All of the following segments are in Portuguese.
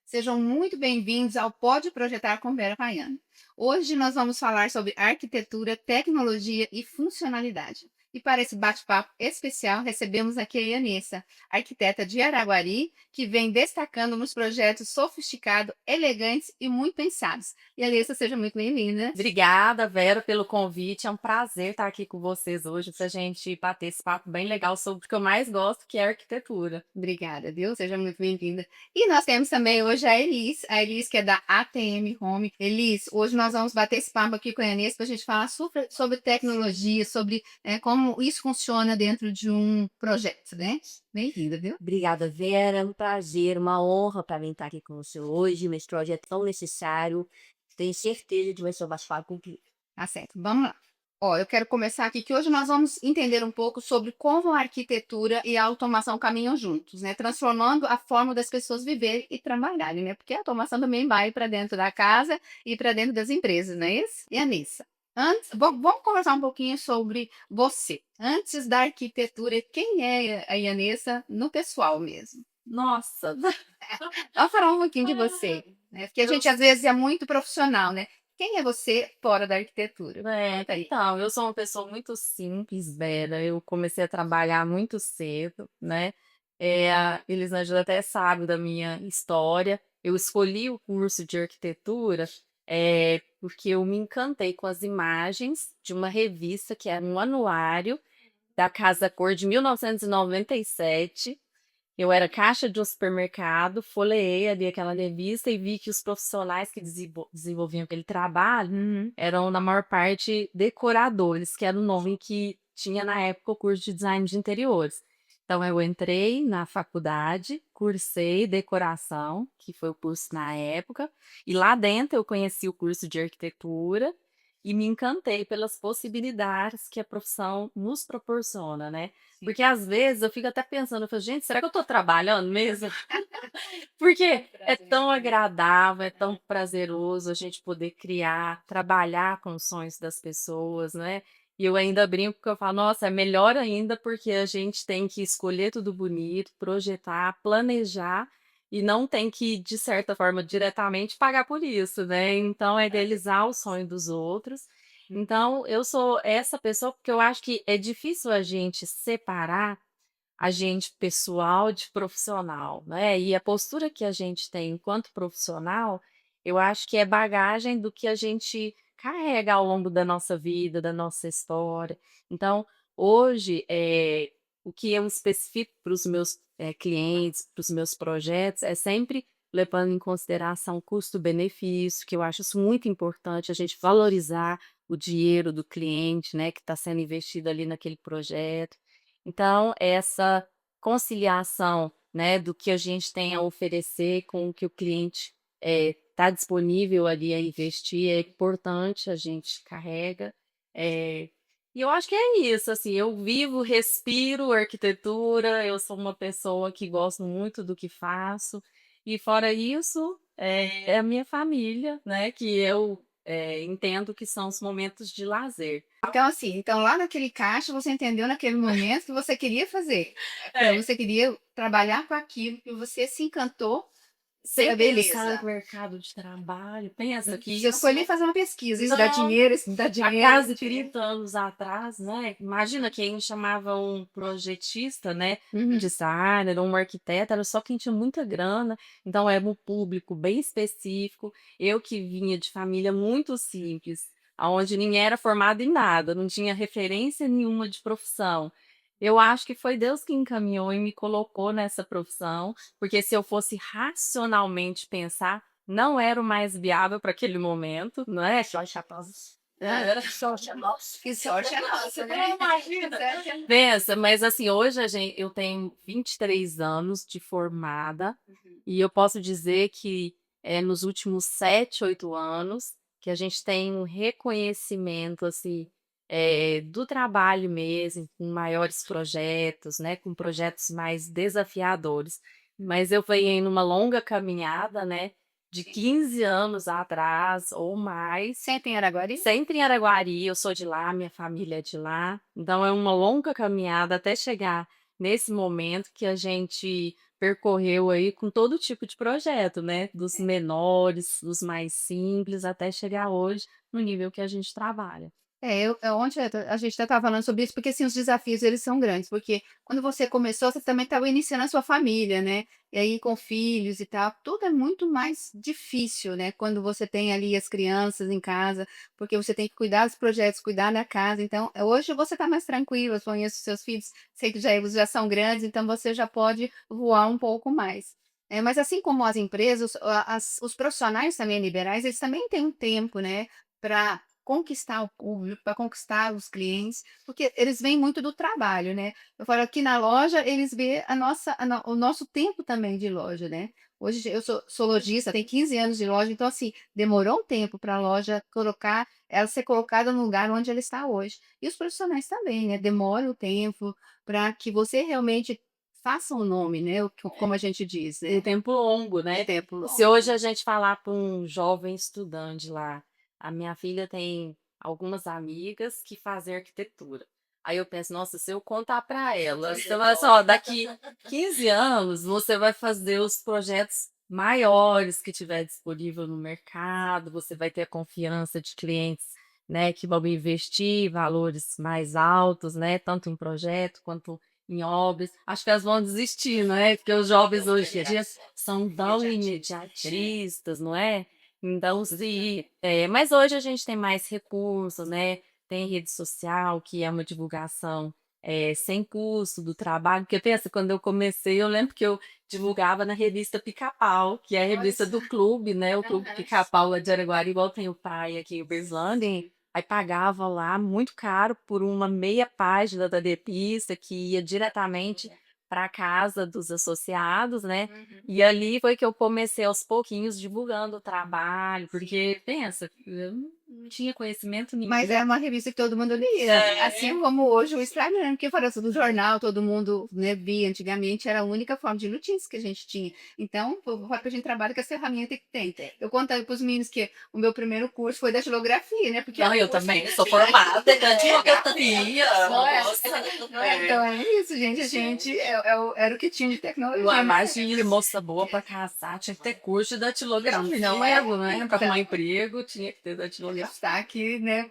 Sejam muito bem-vindos ao Pode Projetar com Vera Paiano. Hoje nós vamos falar sobre arquitetura, tecnologia e funcionalidade. E para esse bate-papo especial, recebemos aqui a Yanissa, arquiteta de Araguari, que vem destacando nos projetos sofisticados, elegantes e muito pensados. Yanissa, seja muito bem-vinda. Obrigada, Vera, pelo convite. É um prazer estar aqui com vocês hoje para a gente bater esse papo bem legal sobre o que eu mais gosto, que é arquitetura. Obrigada, viu? Seja muito bem-vinda. E nós temos também hoje a Elis que é da ATM Home. Elis, hoje nós vamos bater esse papo aqui com a Elis para a gente falar sobre tecnologia, sobre como isso funciona dentro de um projeto, né? Bem-vinda, viu? Obrigada, Vera. É um prazer, uma honra para mim estar aqui com você hoje. Esse projeto é tão necessário. Tenho certeza de que vai ser um bate-papo incrível. Tá certo, vamos lá. Ó, eu quero começar aqui que hoje nós vamos entender um pouco sobre como a arquitetura e a automação caminham juntos, né? Transformando a forma das pessoas viverem e trabalharem, né? Porque a automação também vai para dentro da casa e para dentro das empresas, não é isso? E a Nissa? Vamos conversar um pouquinho sobre você. Antes da arquitetura, quem é a Yanessa no pessoal mesmo? Nossa, Vamos falar um pouquinho de você, né? Porque a eu, gente às vezes é muito profissional, né? Quem é você fora da arquitetura? Conta aí. então, eu sou uma pessoa muito simples, Vera. Eu comecei a trabalhar muito cedo, né? A Elisângela até sabe da minha história. Eu escolhi o curso de arquitetura porque eu me encantei com as imagens de uma revista que era um anuário da Casa Cor de 1997. Eu era caixa de um supermercado, folheei ali aquela revista e vi que os profissionais que desenvolviam aquele trabalho Uhum. eram, na maior parte, decoradores, que era o nome que tinha na época o curso de design de interiores. Então, eu entrei na faculdade, cursei decoração, que foi o curso na época, e lá dentro eu conheci o curso de arquitetura e me encantei pelas possibilidades que a profissão nos proporciona, né? Sim. Porque às vezes eu fico até pensando, eu falo, gente, será que eu estou trabalhando mesmo? Porque é tão agradável, é tão prazeroso a gente poder criar, trabalhar com os sonhos das pessoas, né? E eu ainda brinco porque eu falo, nossa, é melhor ainda porque a gente tem que escolher tudo bonito, projetar, planejar e não tem que, de certa forma, diretamente pagar por isso, né? Então, é realizar o sonho dos outros. Então, eu sou essa pessoa porque eu acho que é difícil a gente separar a gente pessoal de profissional, né? E a postura que a gente tem enquanto profissional, eu acho que é bagagem do que a gente carrega ao longo da nossa vida, da nossa história. Então, hoje, o que eu especifico para os meus clientes, para os meus projetos, é sempre levando em consideração custo-benefício, que eu acho isso muito importante, a gente valorizar o dinheiro do cliente, né, que está sendo investido ali naquele projeto. Então, essa conciliação, né, do que a gente tem a oferecer com o que o cliente está disponível ali a investir, é importante, a gente carrega. Eh, e eu acho que é isso, assim, eu vivo, respiro arquitetura, eu sou uma pessoa que gosto muito do que faço, e fora isso, é a minha família, né, que eu entendo que são os momentos de lazer. Então, assim, então lá naquele caixa você entendeu naquele momento que você queria fazer. É. Você queria trabalhar com aquilo que você se encantou pela Sem pensar beleza. no mercado de trabalho, pensa que Você foi isso ali fazer uma pesquisa, isso dá não, dinheiro, isso não dá há dinheiro. quase 30 anos atrás, né, imagina quem chamava um projetista, né, um Uhum. designer, um arquiteto, era só quem tinha muita grana, então era um público bem específico. Eu que vinha de família muito simples, aonde ninguém era formado em nada, não tinha referência nenhuma de profissão. Eu acho que foi Deus que encaminhou e me colocou nessa profissão, porque se eu fosse racionalmente pensar, não era o mais viável para aquele momento, não é? Sorte aplausos. Era Sorte aplausos. Que sorte é nossa, né? imagina. Pensa, mas assim, hoje eu tenho 23 anos de formada e eu posso dizer que nos últimos 7, 8 anos que a gente tem um reconhecimento assim do trabalho mesmo, com maiores projetos, né, com projetos mais desafiadores. Mas eu venho numa longa caminhada, né, de 15 anos atrás ou mais, Sempre em Araguari? sempre em Araguari. Eu sou de lá, minha família é de lá, então é uma longa caminhada até chegar nesse momento que a gente percorreu aí com todo tipo de projeto, né, dos menores, dos mais simples, até chegar hoje no nível que a gente trabalha. Ontem a gente até estava falando sobre isso, porque, assim, os desafios eles são grandes, porque quando você começou, você também estava iniciando a sua família, né, e aí com filhos e tal, tudo é muito mais difícil, né, quando você tem ali as crianças em casa, porque você tem que cuidar dos projetos, cuidar da casa, então, hoje você está mais tranquila, eu conheço seus filhos, sei que eles já são grandes, então você já pode voar um pouco mais. Mas assim como as empresas, os profissionais também liberais, eles também têm um tempo, né, para conquistar o público, para conquistar os clientes, porque eles vêm muito do trabalho, né. Eu falo aqui na loja, eles vê o nosso tempo também de loja, né. Hoje eu sou lojista, tenho 15 anos de loja, então assim, demorou um tempo para a loja colocar ela ser colocada no lugar onde ela está hoje. E os profissionais também, né, demora o tempo para que você realmente faça um nome, né, como a gente diz, Um né, tempo longo, um né. tempo Se longo. hoje a gente falar para um jovem estudante lá, a minha filha tem algumas amigas que fazem arquitetura. Aí eu penso: "Nossa, se eu contar para ela, você vai assim: "Ó, daqui 15 anos você vai fazer os projetos maiores que tiver disponível no mercado, você vai ter a confiança de clientes, né, que vão investir valores mais altos, né, tanto em projeto quanto em obras". Acho que elas vão desistir, né, porque os jovens hoje em dia são tão imediatistas, não é? Então se mas hoje a gente tem mais recursos, né, tem rede social, que é uma divulgação, sem custo do trabalho, porque pensa, quando eu comecei, eu lembro que eu divulgava na revista Pica-Pau, que é a Olha revista só. do clube, né, o Clube Aham. Pica-Pau lá de Araguari, igual tem o pai aqui em Uberlândia, aí pagava lá muito caro por uma meia página da revista que ia diretamente para casa dos associados, né. Uhum. E ali foi que eu comecei aos pouquinhos divulgando o trabalho, porque pensa, eu não tinha conhecimento nenhum. Mas é uma revista que todo mundo lia, assim como hoje o Instagram, porque parece do jornal, todo mundo, né, via. Antigamente era a única forma de notícia que a gente tinha. Então, foi que a gente trabalha com essa ferramenta que tem. Eu conto para os meninos que o meu primeiro curso foi datilografia, né, porque Não, eu também sou formada em datilografia, não é? nossa. Não é? Então é isso, gente, era o que tinha de tecnologia, né. Imagina, moça boa para casar, tinha que ter curso de datilografia, Não é? né, para Então arrumar emprego tinha que ter datilografia. está aqui, né.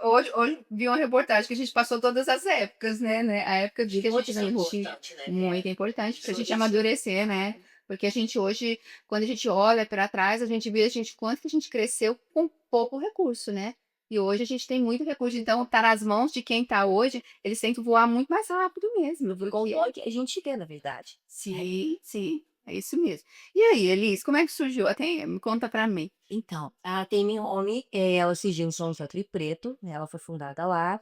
Hoje vi uma reportagem que a gente passou todas as épocas, né, a época de rotina, muito importante para a gente amadurecer, né, porque a gente hoje, quando a gente olha para trás, a gente vê quanto que a gente cresceu com pouco recurso, né. E hoje a gente tem muito recurso, então tá nas mãos de quem tá hoje, eles têm que voar muito mais rápido mesmo, Com porque o que a gente vê, na verdade. sim, sim, é isso mesmo. E aí, Elis, como é que surgiu? Até me conta para mim. Então, a Tame Home, ela surgiu em São José do Rio Preto, né, ela foi fundada lá.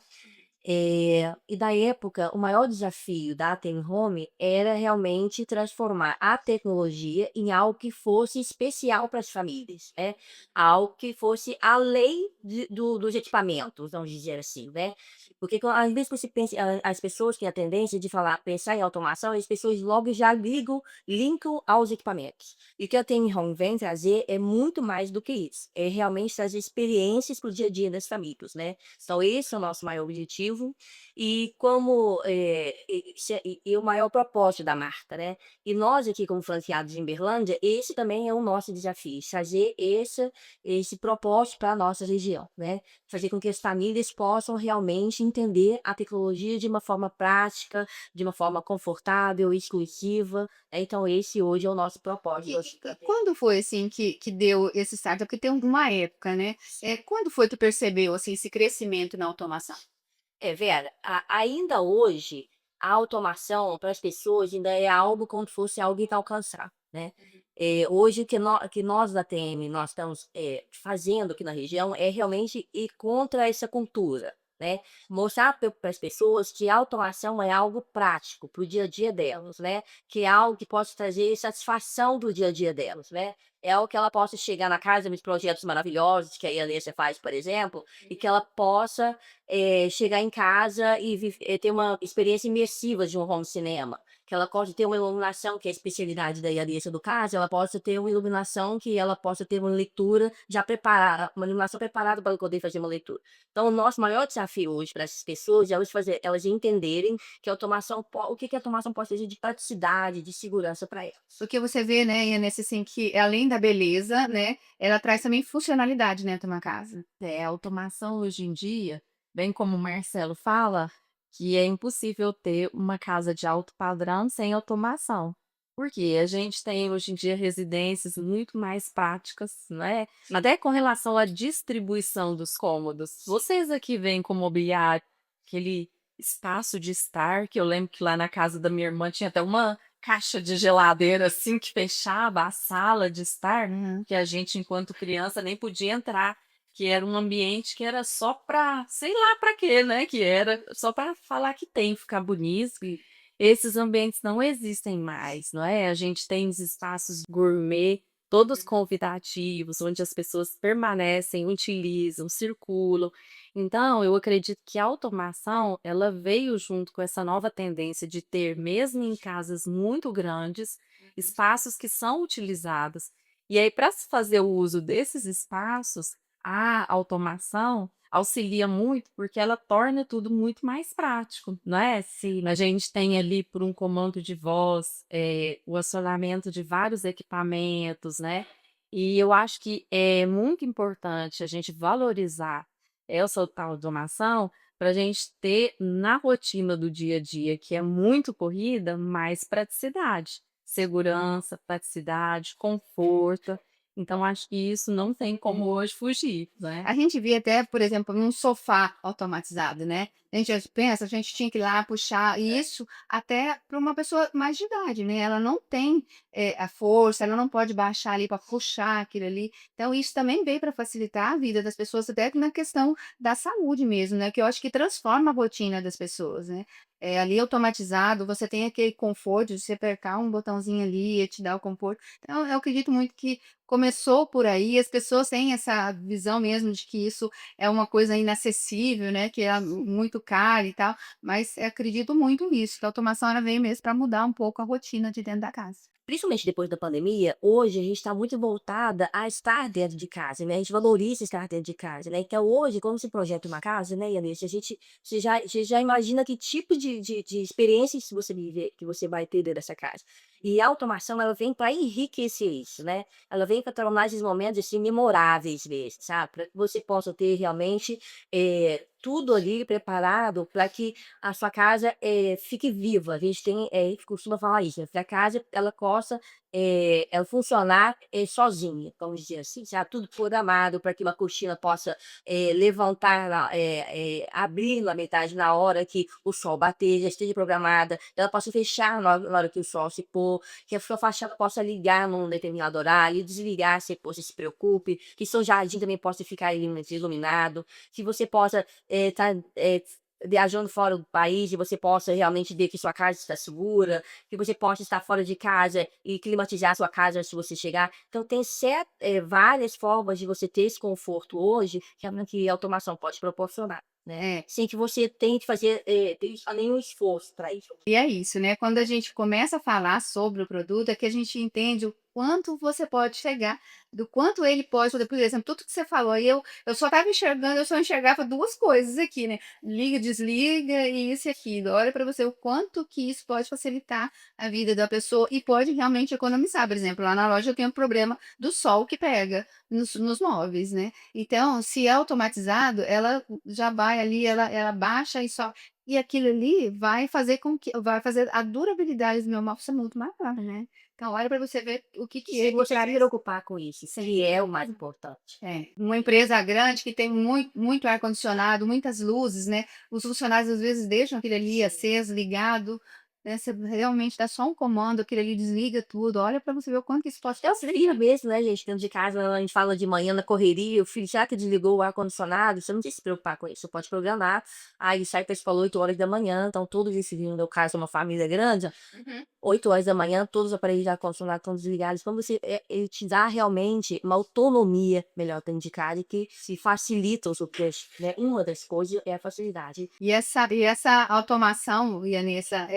E da época, o maior desafio da Ten Home era realmente transformar a tecnologia em algo que fosse especial para as famílias, né? Algo que fosse além dos equipamentos, vamos dizer assim, né? Porque às vezes você pensa, as pessoas têm a tendência de falar, pensar em automação, as pessoas logo já linkam aos equipamentos. E o que a Ten Home vem trazer é muito mais do que isso. É realmente trazer experiências para o dia a dia das famílias, né? Então esse é o nosso maior objetivo, e como, e o maior propósito da marca, né. E nós aqui como franqueados em Berlândia, esse também é o nosso desafio, trazer esse propósito para a nossa região, né. Fazer com que as famílias possam realmente entender a tecnologia de uma forma prática, de uma forma confortável, exclusiva, né. Então esse hoje é o nosso propósito. Quando foi, assim, que deu esse start? Porque tem uma época, né. Quando foi que tu percebeu, assim, esse crescimento na automação? É, Vera, ainda hoje, a automação para as pessoas ainda é algo como se fosse algo inalcançável, né. Hoje o que nós da TM, nós estamos, fazendo aqui na região é realmente ir contra essa cultura, né. Mostrar para as pessoas que a automação é algo prático para o dia a dia delas, né, que é algo que possa trazer satisfação do dia a dia delas, né. É algo que ela possa chegar na casa, nos projetos maravilhosos que a Alessia faz, por exemplo, e que ela possa chegar em casa e ter uma experiência imersiva de um home cinema, que ela pode ter uma iluminação, que é a especialidade da Aliança do caso, ela possa ter uma iluminação que ela possa ter uma leitura já preparada, uma iluminação preparada para poder fazer uma leitura. Então, o nosso maior desafio hoje para essas pessoas é elas entenderem que a automação o que que a automação pode ser de praticidade, de segurança para elas. Porque você vê, né, Ian, nesse assim, que além da beleza, né, ela traz também funcionalidade dentro de uma casa. A automação hoje em dia, bem como o Marcelo fala, que é impossível ter uma casa de alto padrão sem automação. Porque a gente tem hoje em dia residências muito mais práticas, né? Até com relação à distribuição dos cômodos. Vocês aqui veem com mobiliário aquele espaço de estar, que eu lembro que lá na casa da minha irmã tinha até uma caixa de geladeira assim que fechava a sala de estar, Uhum. que a gente, enquanto criança, nem podia entrar, que era um ambiente que era só para, sei lá para quê, né? Que era só para falar que tem, ficar bonito. E esses ambientes não existem mais, não é? A gente tem os espaços gourmet, todos convidativos, onde as pessoas permanecem, utilizam, circulam. Então, eu acredito que a automação, ela veio junto com essa nova tendência de ter, mesmo em casas muito grandes, espaços que são utilizados. E aí, para se fazer o uso desses espaços, a automação auxilia muito, porque ela torna tudo muito mais prático, não é? Se a gente tem ali por um comando de voz, o acionamento de vários equipamentos, né? E eu acho que é muito importante a gente valorizar essa automação para a gente ter na rotina do dia a dia, que é muito corrida, mais praticidade, segurança, praticidade, conforto. Então, acho que isso não tem como hoje fugir, né? A gente vê até, por exemplo, num sofá automatizado, né? A gente pensa, a gente tinha que ir lá puxar, e isso até para uma pessoa mais de idade, né? Ela não tem a força, ela não pode baixar ali para puxar aquilo ali. Então, isso também veio para facilitar a vida das pessoas, até na questão da saúde mesmo, né? Que eu acho que transforma a rotina das pessoas, né? Ali automatizado, você tem aquele conforto de você apertar um botãozinho ali e te dar o conforto. Então, eu acredito muito que começou por aí, as pessoas têm essa visão mesmo de que isso é uma coisa inacessível, né, que é muito caro e tal, mas eu acredito muito nisso, que a automação ela veio mesmo para mudar um pouco a rotina de dentro da casa. Principalmente depois da pandemia, hoje a gente está muito voltada a estar dentro de casa, né, a gente valoriza estar dentro de casa, né, então hoje quando se projeta uma casa, né, Yannis, você já imagina que tipo de experiências que você vai ter dentro dessa casa. E a automação ela vem para enriquecer isso, né, ela vem para tornar esses momentos, assim, memoráveis mesmo, sabe, para que você possa ter realmente, tudo ali preparado para que a sua casa, fique viva. A gente costuma falar isso, né, que a casa ela possa, ela funcionar, sozinha, vamos dizer assim, sabe, tudo programado para que uma cortina possa, levantar abrir na metade na hora que o sol bater, já esteja programada, ela possa fechar na hora que o sol se pôr, que a sua fachada possa ligar num determinado horário e desligar se você se preocupe, que seu jardim também possa ficar iluminado, que você possa, tá, viajando fora do país e você possa realmente ver que sua casa está segura, que você possa estar fora de casa e climatizar sua casa se você chegar. Então tem várias formas de você ter esse conforto hoje que a automação pode proporcionar, né, É. sem que você tenha que fazer, ter nenhum esforço para isso. E é isso, né, quando a gente começa a falar sobre o produto, é que a gente entende o quanto você pode chegar, do quanto ele pode por exemplo, tudo que você falou aí eu só estava enxergando, eu só enxergava 2 coisas aqui, né, liga, desliga e isso e aquilo. Olha para você o quanto que isso pode facilitar a vida da pessoa e pode realmente economizar. Por exemplo, lá na loja eu tenho um problema do sol que pega nos móveis, né. Então, se é automatizado, ela já vai ali, ela baixa e só e aquilo ali vai fazer a durabilidade do meu móvel ser muito maior, né. Então olha para você ver o que que Se ele você se traz. preocupar com isso, isso aí é o mais importante. Uma empresa grande que tem muito ar-condicionado, muitas luzes, né, os funcionários às vezes deixam aquele ali aceso, ligado, né, você realmente dá só um comando, aquele ali desliga tudo, olha para você ver o quanto que isso pode É o filho mesmo, né, gente, dentro de casa, a gente fala de manhã na correria, o filho já que desligou o ar-condicionado, você não precisa se preocupar com isso, você pode programar, aí sai para a escola 8 horas da manhã, então todos esses no meu caso, é uma família grande, Uhum. 8 horas da manhã, todos os aparelhos de ar-condicionado estão desligados, então ele te dá realmente uma autonomia melhor dentro de casa e que se facilita o seu peixe, né, uma das coisas é a facilidade. E essa automação, Ianessa,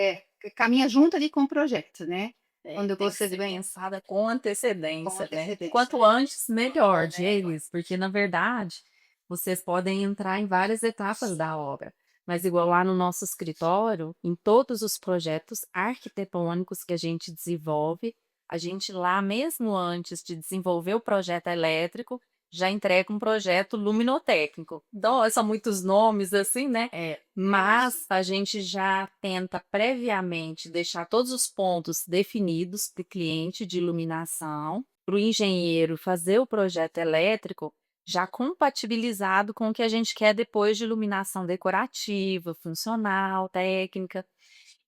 caminha junto ali com o projeto, né. Quando Tem que você ser vem pensada com com antecedência, né. antecedência. Quanto antes, melhor, James, porque na verdade, vocês podem entrar em várias etapas da obra. Mas igual lá no nosso escritório, em todos os projetos arquitetônicos que a gente desenvolve, a gente lá mesmo antes de desenvolver o projeto elétrico, já entrega um projeto luminotécnico. Então, são muitos nomes assim, né? É. Mas a gente já tenta previamente deixar todos os pontos definidos para o cliente de iluminação, para o engenheiro fazer o projeto elétrico já compatibilizado com o que a gente quer depois de iluminação decorativa, funcional, técnica.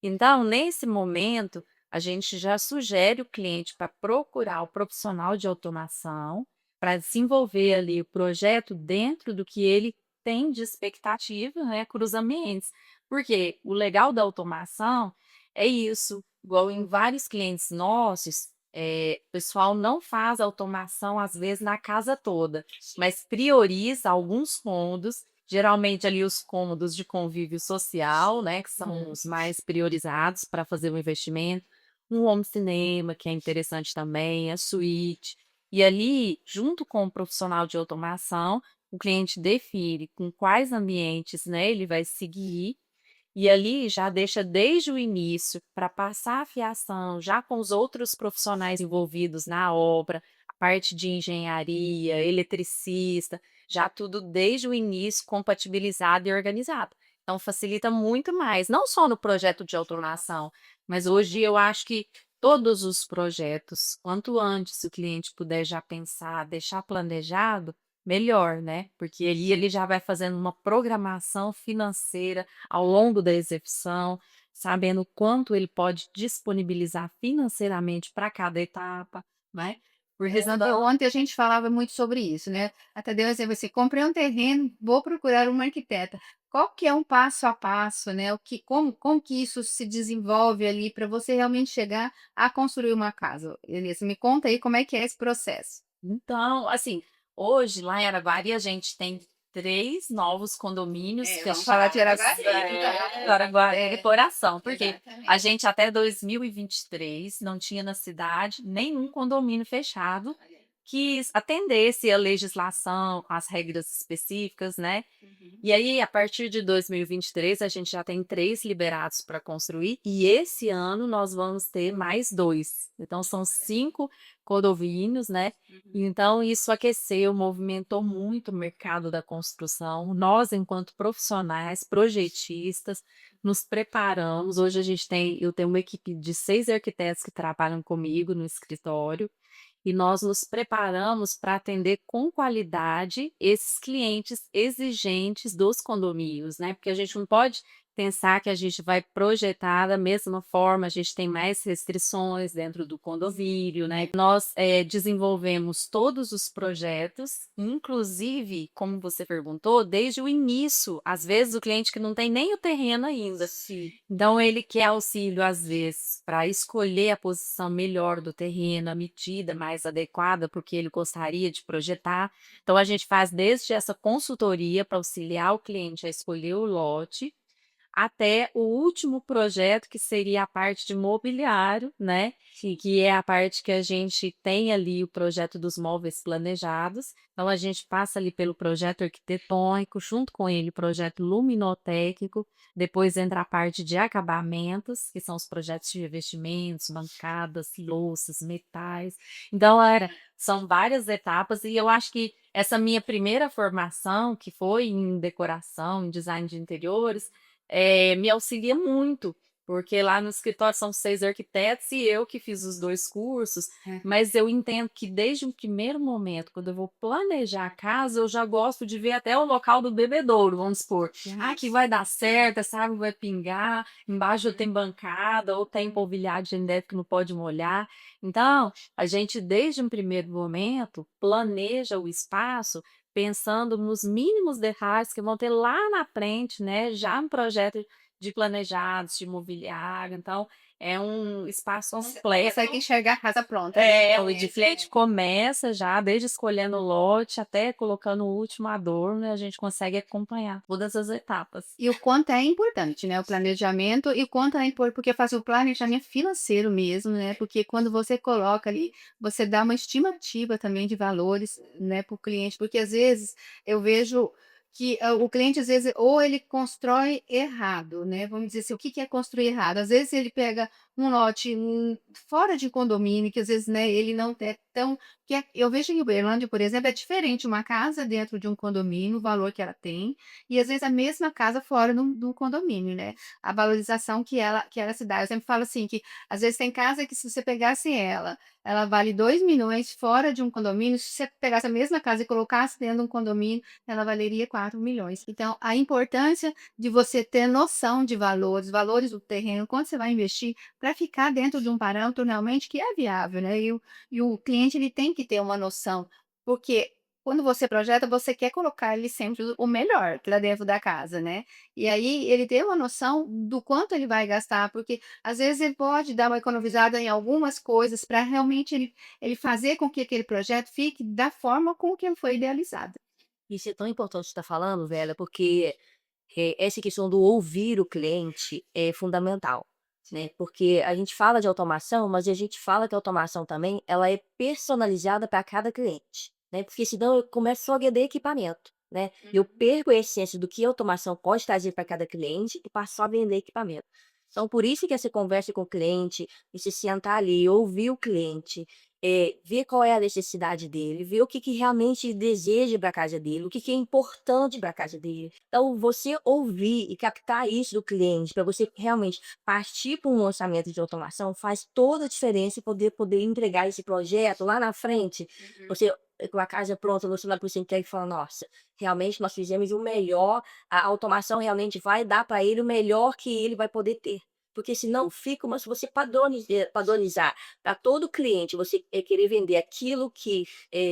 Então, nesse momento, a gente já sugere o cliente para procurar o profissional de automação para desenvolver ali o projeto dentro do que ele tem de expectativa, né, cruzamentos. Porque o legal da automação é isso, igual em vários clientes nossos, o pessoal não faz automação às vezes na casa toda, mas prioriza alguns cômodos, geralmente ali os cômodos de convívio social, né, que são os mais priorizados para fazer o investimento, um home cinema, que é interessante também, a suíte. E ali, junto com o profissional de automação, o cliente define com quais ambientes, né, ele vai seguir, e ali já deixa desde o início para passar a fiação já com os outros profissionais envolvidos na obra, a parte de engenharia, eletricista, já tudo desde o início compatibilizado e organizado. Então facilita muito mais, não só no projeto de automação, mas hoje eu acho que todos os projetos, quanto antes o cliente puder já pensar, deixar planejado, melhor, né? Porque ali ele já vai fazendo uma programação financeira ao longo da execução, sabendo quanto ele pode disponibilizar financeiramente para cada etapa, né? Porque senão Ontem a gente falava muito sobre isso, né. Até deu um exemplo assim: "Comprei um terreno, vou procurar uma arquiteta". Qual que é um passo a passo, né, o que como que isso se desenvolve ali para você realmente chegar a construir uma casa? Elias, me conta aí como é que é esse processo. então, assim, hoje lá em Araguari a gente tem 3 novos condomínios Vamos falar de fechados. Araguari, Araguari É, decoração, porque a exatamente. gente até 2023 não tinha na cidade nenhum condomínio fechado que atendesse a legislação com as regras específicas, né. Uhum. E aí, a partir de 2023, a gente já tem 3 liberados para construir, e esse ano nós vamos ter mais 2. Então são 5 condomínios, né. Uhum. Então isso aqueceu, movimentou muito o mercado da construção. Nós, enquanto profissionais, projetistas, nos preparamos. Hoje eu tenho uma equipe de 6 arquitetos que trabalham comigo no escritório, e nós nos preparamos para atender com qualidade esses clientes exigentes dos condomínios, né, porque a gente não pode pensar que a gente vai projetar da mesma forma, a gente tem mais restrições dentro do condomínio, né. Nós, desenvolvemos todos os projetos, inclusive, como você perguntou, desde o início, às vezes o cliente que não tem nem o terreno ainda. Sim. Então ele quer auxílio, às vezes, para escolher a posição melhor do terreno, a medida mais adequada porque ele gostaria de projetar. Então a gente faz desde essa consultoria para auxiliar o cliente a escolher o lote, até o último projeto, que seria a parte de mobiliário, né, que é a parte que a gente tem ali o projeto dos móveis planejados. Então a gente passa ali pelo projeto arquitetônico, junto com ele o projeto luminotécnico, depois entra a parte de acabamentos, que são os projetos de revestimentos, bancadas, louças, metais. Então são várias etapas, e eu acho que essa minha primeira formação, que foi em decoração, em design de interiores, me auxilia muito, porque lá no escritório são 6 arquitetos e eu que fiz os 2 cursos, É. mas eu entendo que desde o primeiro momento, quando eu vou planejar a casa, eu já gosto de ver até o local do bebedouro, vamos supor. Ah, que vai dar certo, essa água vai pingar, embaixo tem bancada ou tem polvilhado genético que não pode molhar. Então, a gente desde um primeiro momento planeja o espaço pensando nos mínimos detalhes que vão ter lá na frente, né, já no projeto de planejados, de mobiliário. Então, é um espaço Você completo. consegue enxergar a casa pronta, né? O edifício começa já desde escolhendo o lote até colocando o último adorno, e a gente consegue acompanhar todas as etapas. E o quanto é importante, né, o planejamento e o quanto é importante porque fazer o planejamento financeiro mesmo, né, porque quando você coloca ali, você dá uma estimativa também de valores, né, para o cliente, porque às vezes eu vejo que, o cliente às vezes ou ele constrói errado, né, vamos dizer assim, o que que é construir errado? Às vezes ele pega um lote, fora de condomínio, que às vezes, né, ele não é tão eu vejo em Uberlândia, por exemplo, é diferente uma casa dentro de um condomínio, o valor que ela tem, e às vezes a mesma casa fora do condomínio, né, a valorização que ela se dá. Eu sempre falo assim que, às vezes, tem casa que se você pegasse ela vale 2 milhões fora de um condomínio, se você pegasse a mesma casa e colocasse dentro de um condomínio, ela valeria 4 milhões. Então, a importância de você ter noção de valores do terreno, quando você vai investir, para ficar dentro de um parâmetro realmente que é viável, né, e o cliente ele tem que ter uma noção, porque quando você projeta, você quer colocar ele sempre o melhor para dentro da casa, né. E aí ele tem uma noção do quanto ele vai gastar, porque às vezes ele pode dar uma economizada em algumas coisas para realmente ele fazer com que aquele projeto fique da forma com que ele foi idealizado. Isso é tão importante estar falando, velho, porque, essa questão do ouvir o cliente é fundamental, né, porque a gente fala de automação, mas a gente fala que a automação também, ela é personalizada para cada cliente, né, porque senão eu começo só a vender equipamento, né, e eu perco a essência do que a automação pode trazer para cada cliente e passo a vender equipamento. Então por isso que essa conversa com o cliente, e se sentar ali, ouvir o cliente, ver qual é a necessidade dele, ver o que que realmente ele deseja para a casa dele, o que que é importante para a casa dele. Então, você ouvir e captar isso do cliente, para você realmente partir para um orçamento de automação, faz toda a diferença e poder entregar esse projeto lá na frente. Você, com a casa pronta, você vai para o entrega e fala: "Nossa, realmente nós fizemos o melhor, a automação realmente vai dar para ele o melhor que ele vai poder ter". Porque senão fica uma, se você padronizar para todo cliente, você, querer vender aquilo que,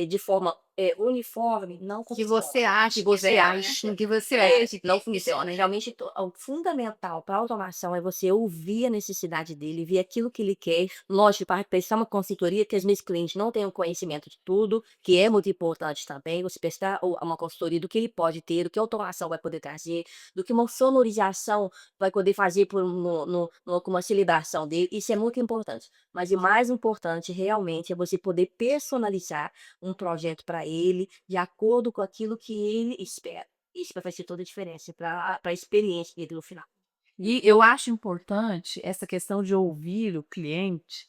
de forma, uniforme, não Que funciona. você acha Que que você deve, né, acha que você que acha não que funciona. Realmente o fundamental para a automação é você ouvir a necessidade dele, ver aquilo que ele quer. Lógico, para prestar uma consultoria, que os meus clientes não têm o conhecimento de tudo, que é muito importante também, você prestar uma consultoria do que ele pode ter, do que a automação vai poder trazer, do que uma sonorização vai poder fazer por com uma cilibração dele, isso é muito importante. Mas o mais importante realmente é você poder personalizar um projeto para ele, de acordo com aquilo que ele espera. Isso vai fazer toda a diferença para a experiência dele no final. E eu acho importante essa questão de ouvir o cliente,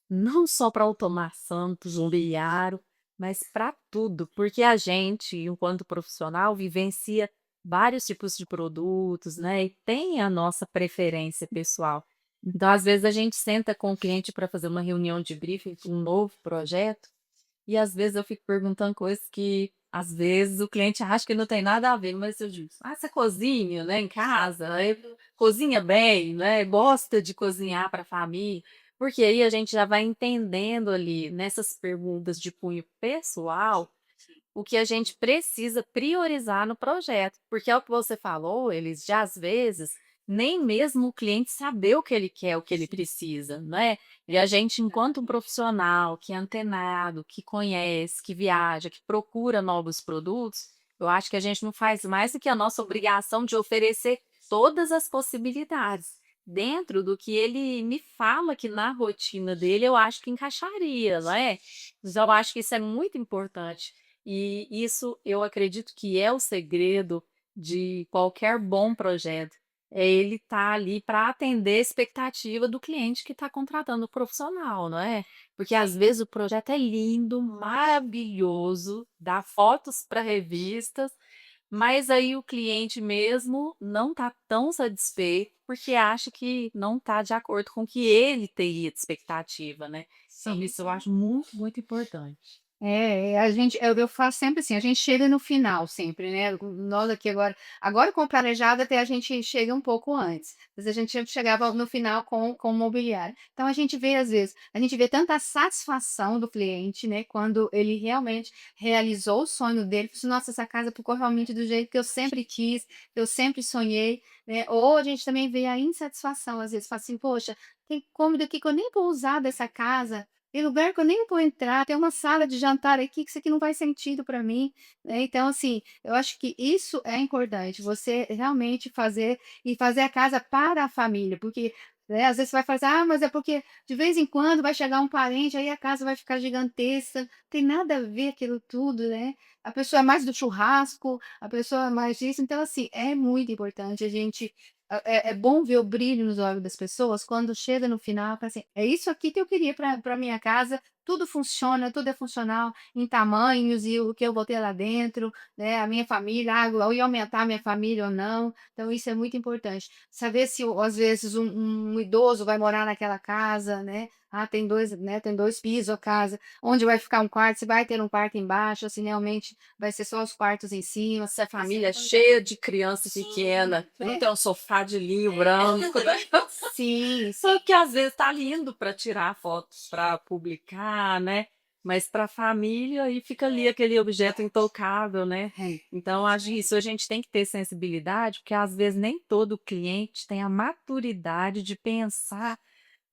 não só para automação, para o imobiliário, mas para tudo, porque a gente, enquanto profissional, vivencia vários tipos de produtos, né, e tem a nossa preferência pessoal. Então, às vezes, a gente senta com o cliente para fazer uma reunião de briefing para um novo projeto, e às vezes eu fico perguntando coisas que, às vezes, o cliente acha que não tem nada a ver, mas eu digo: "Ah, você cozinha, né, em casa, cozinha bem, né, gosta de cozinhar para a família?". Porque aí a gente já vai entendendo ali, nessas perguntas de cunho pessoal, o que a gente precisa priorizar no projeto, porque é o que você falou, eles já às vezes, nem mesmo o cliente saber o que ele quer, o que ele precisa, né. E a gente, enquanto um profissional que é antenado, que conhece, que viaja, que procura novos produtos, eu acho que a gente não faz mais do que a nossa obrigação de oferecer todas as possibilidades, dentro do que ele me fala que na rotina dele eu acho que encaixaria, não é. Então eu acho que isso é muito importante. E isso eu acredito que é o segredo de qualquer bom projeto. É ele estar ali para atender a expectativa do cliente que está contratando o profissional, não é? Porque às vezes o projeto é lindo, maravilhoso, dá fotos para revistas, mas aí o cliente mesmo não está tão satisfeito porque acha que não está de acordo com o que ele teria de expectativa, né? Então, isso eu acho muito, muito importante. A gente eu faço sempre assim, a gente chega no final sempre, né, nós aqui agora com o planejado até a gente chega um pouco antes, mas a gente sempre chegava no final com o mobiliário. Então a gente vê às vezes, a gente vê tanta satisfação do cliente, né, quando ele realmente realizou o sonho dele, falou assim: "Nossa, essa casa ficou realmente do jeito que eu sempre quis, que eu sempre sonhei", né, ou a gente também vê a insatisfação, às vezes fala assim: "Poxa, tem cômodo aqui que eu nem vou usar dessa casa, tem lugar que eu nem vou entrar, tem uma sala de jantar aqui que isso aqui não faz sentido para mim", né. Então, assim, eu acho que isso é importante, você realmente fazer a casa para a família, porque, né, às vezes você vai fazer: "Ah, mas é porque de vez em quando vai chegar um parente, aí a casa vai ficar gigantesca", tem nada a ver aquilo tudo, né. A pessoa é mais do churrasco, a pessoa é mais disso, então, assim, é muito importante a gente é bom ver o brilho nos olhos das pessoas quando chega no final, fala assim: "É isso aqui que eu queria para minha casa, tudo funciona, tudo é funcional em tamanhos e o que eu botei lá dentro, né, a minha família, eu ia aumentar a minha família ou não". Então isso é muito importante. Saber se às vezes um idoso vai morar naquela casa, né, tem 2 pisos a casa, onde vai ficar um quarto, se vai ter um quarto embaixo, ou se realmente vai ser só os quartos em cima, Se a isso é família é importante. cheia de criança pequena, não É. tem um sofá de linho branco, né. Sim, Só sim. que às vezes tá lindo para tirar fotos para publicar, né, mas para a família aí fica ali aquele objeto intocável, né. É. Então acho isso a gente tem que ter sensibilidade, porque às vezes nem todo cliente tem a maturidade de pensar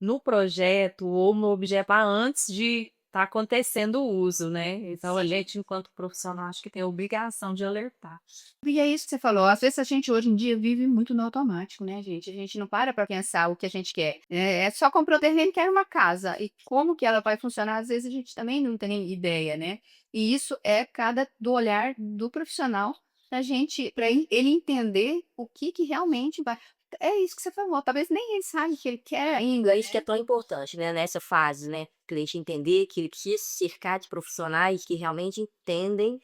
no projeto ou no objeto antes de estar acontecendo o uso, né. Então a gente enquanto profissional acho que tem a obrigação de alertar. E é isso que você falou, às vezes a gente hoje em dia vive muito no automático, né, gente, a gente não para pensar o que a gente quer, é só comprou o terreno e quer uma casa, e como que ela vai funcionar, às vezes a gente também não tem ideia, né. E isso é cada do olhar do profissional, pra gente para ele entender o que que realmente vai é isso que você falou, talvez nem ele sabe o que ele quer É ainda, isso que é né. tão importante, né, nessa fase, né, o cliente entender que ele precisa se cercar de profissionais que realmente entendem,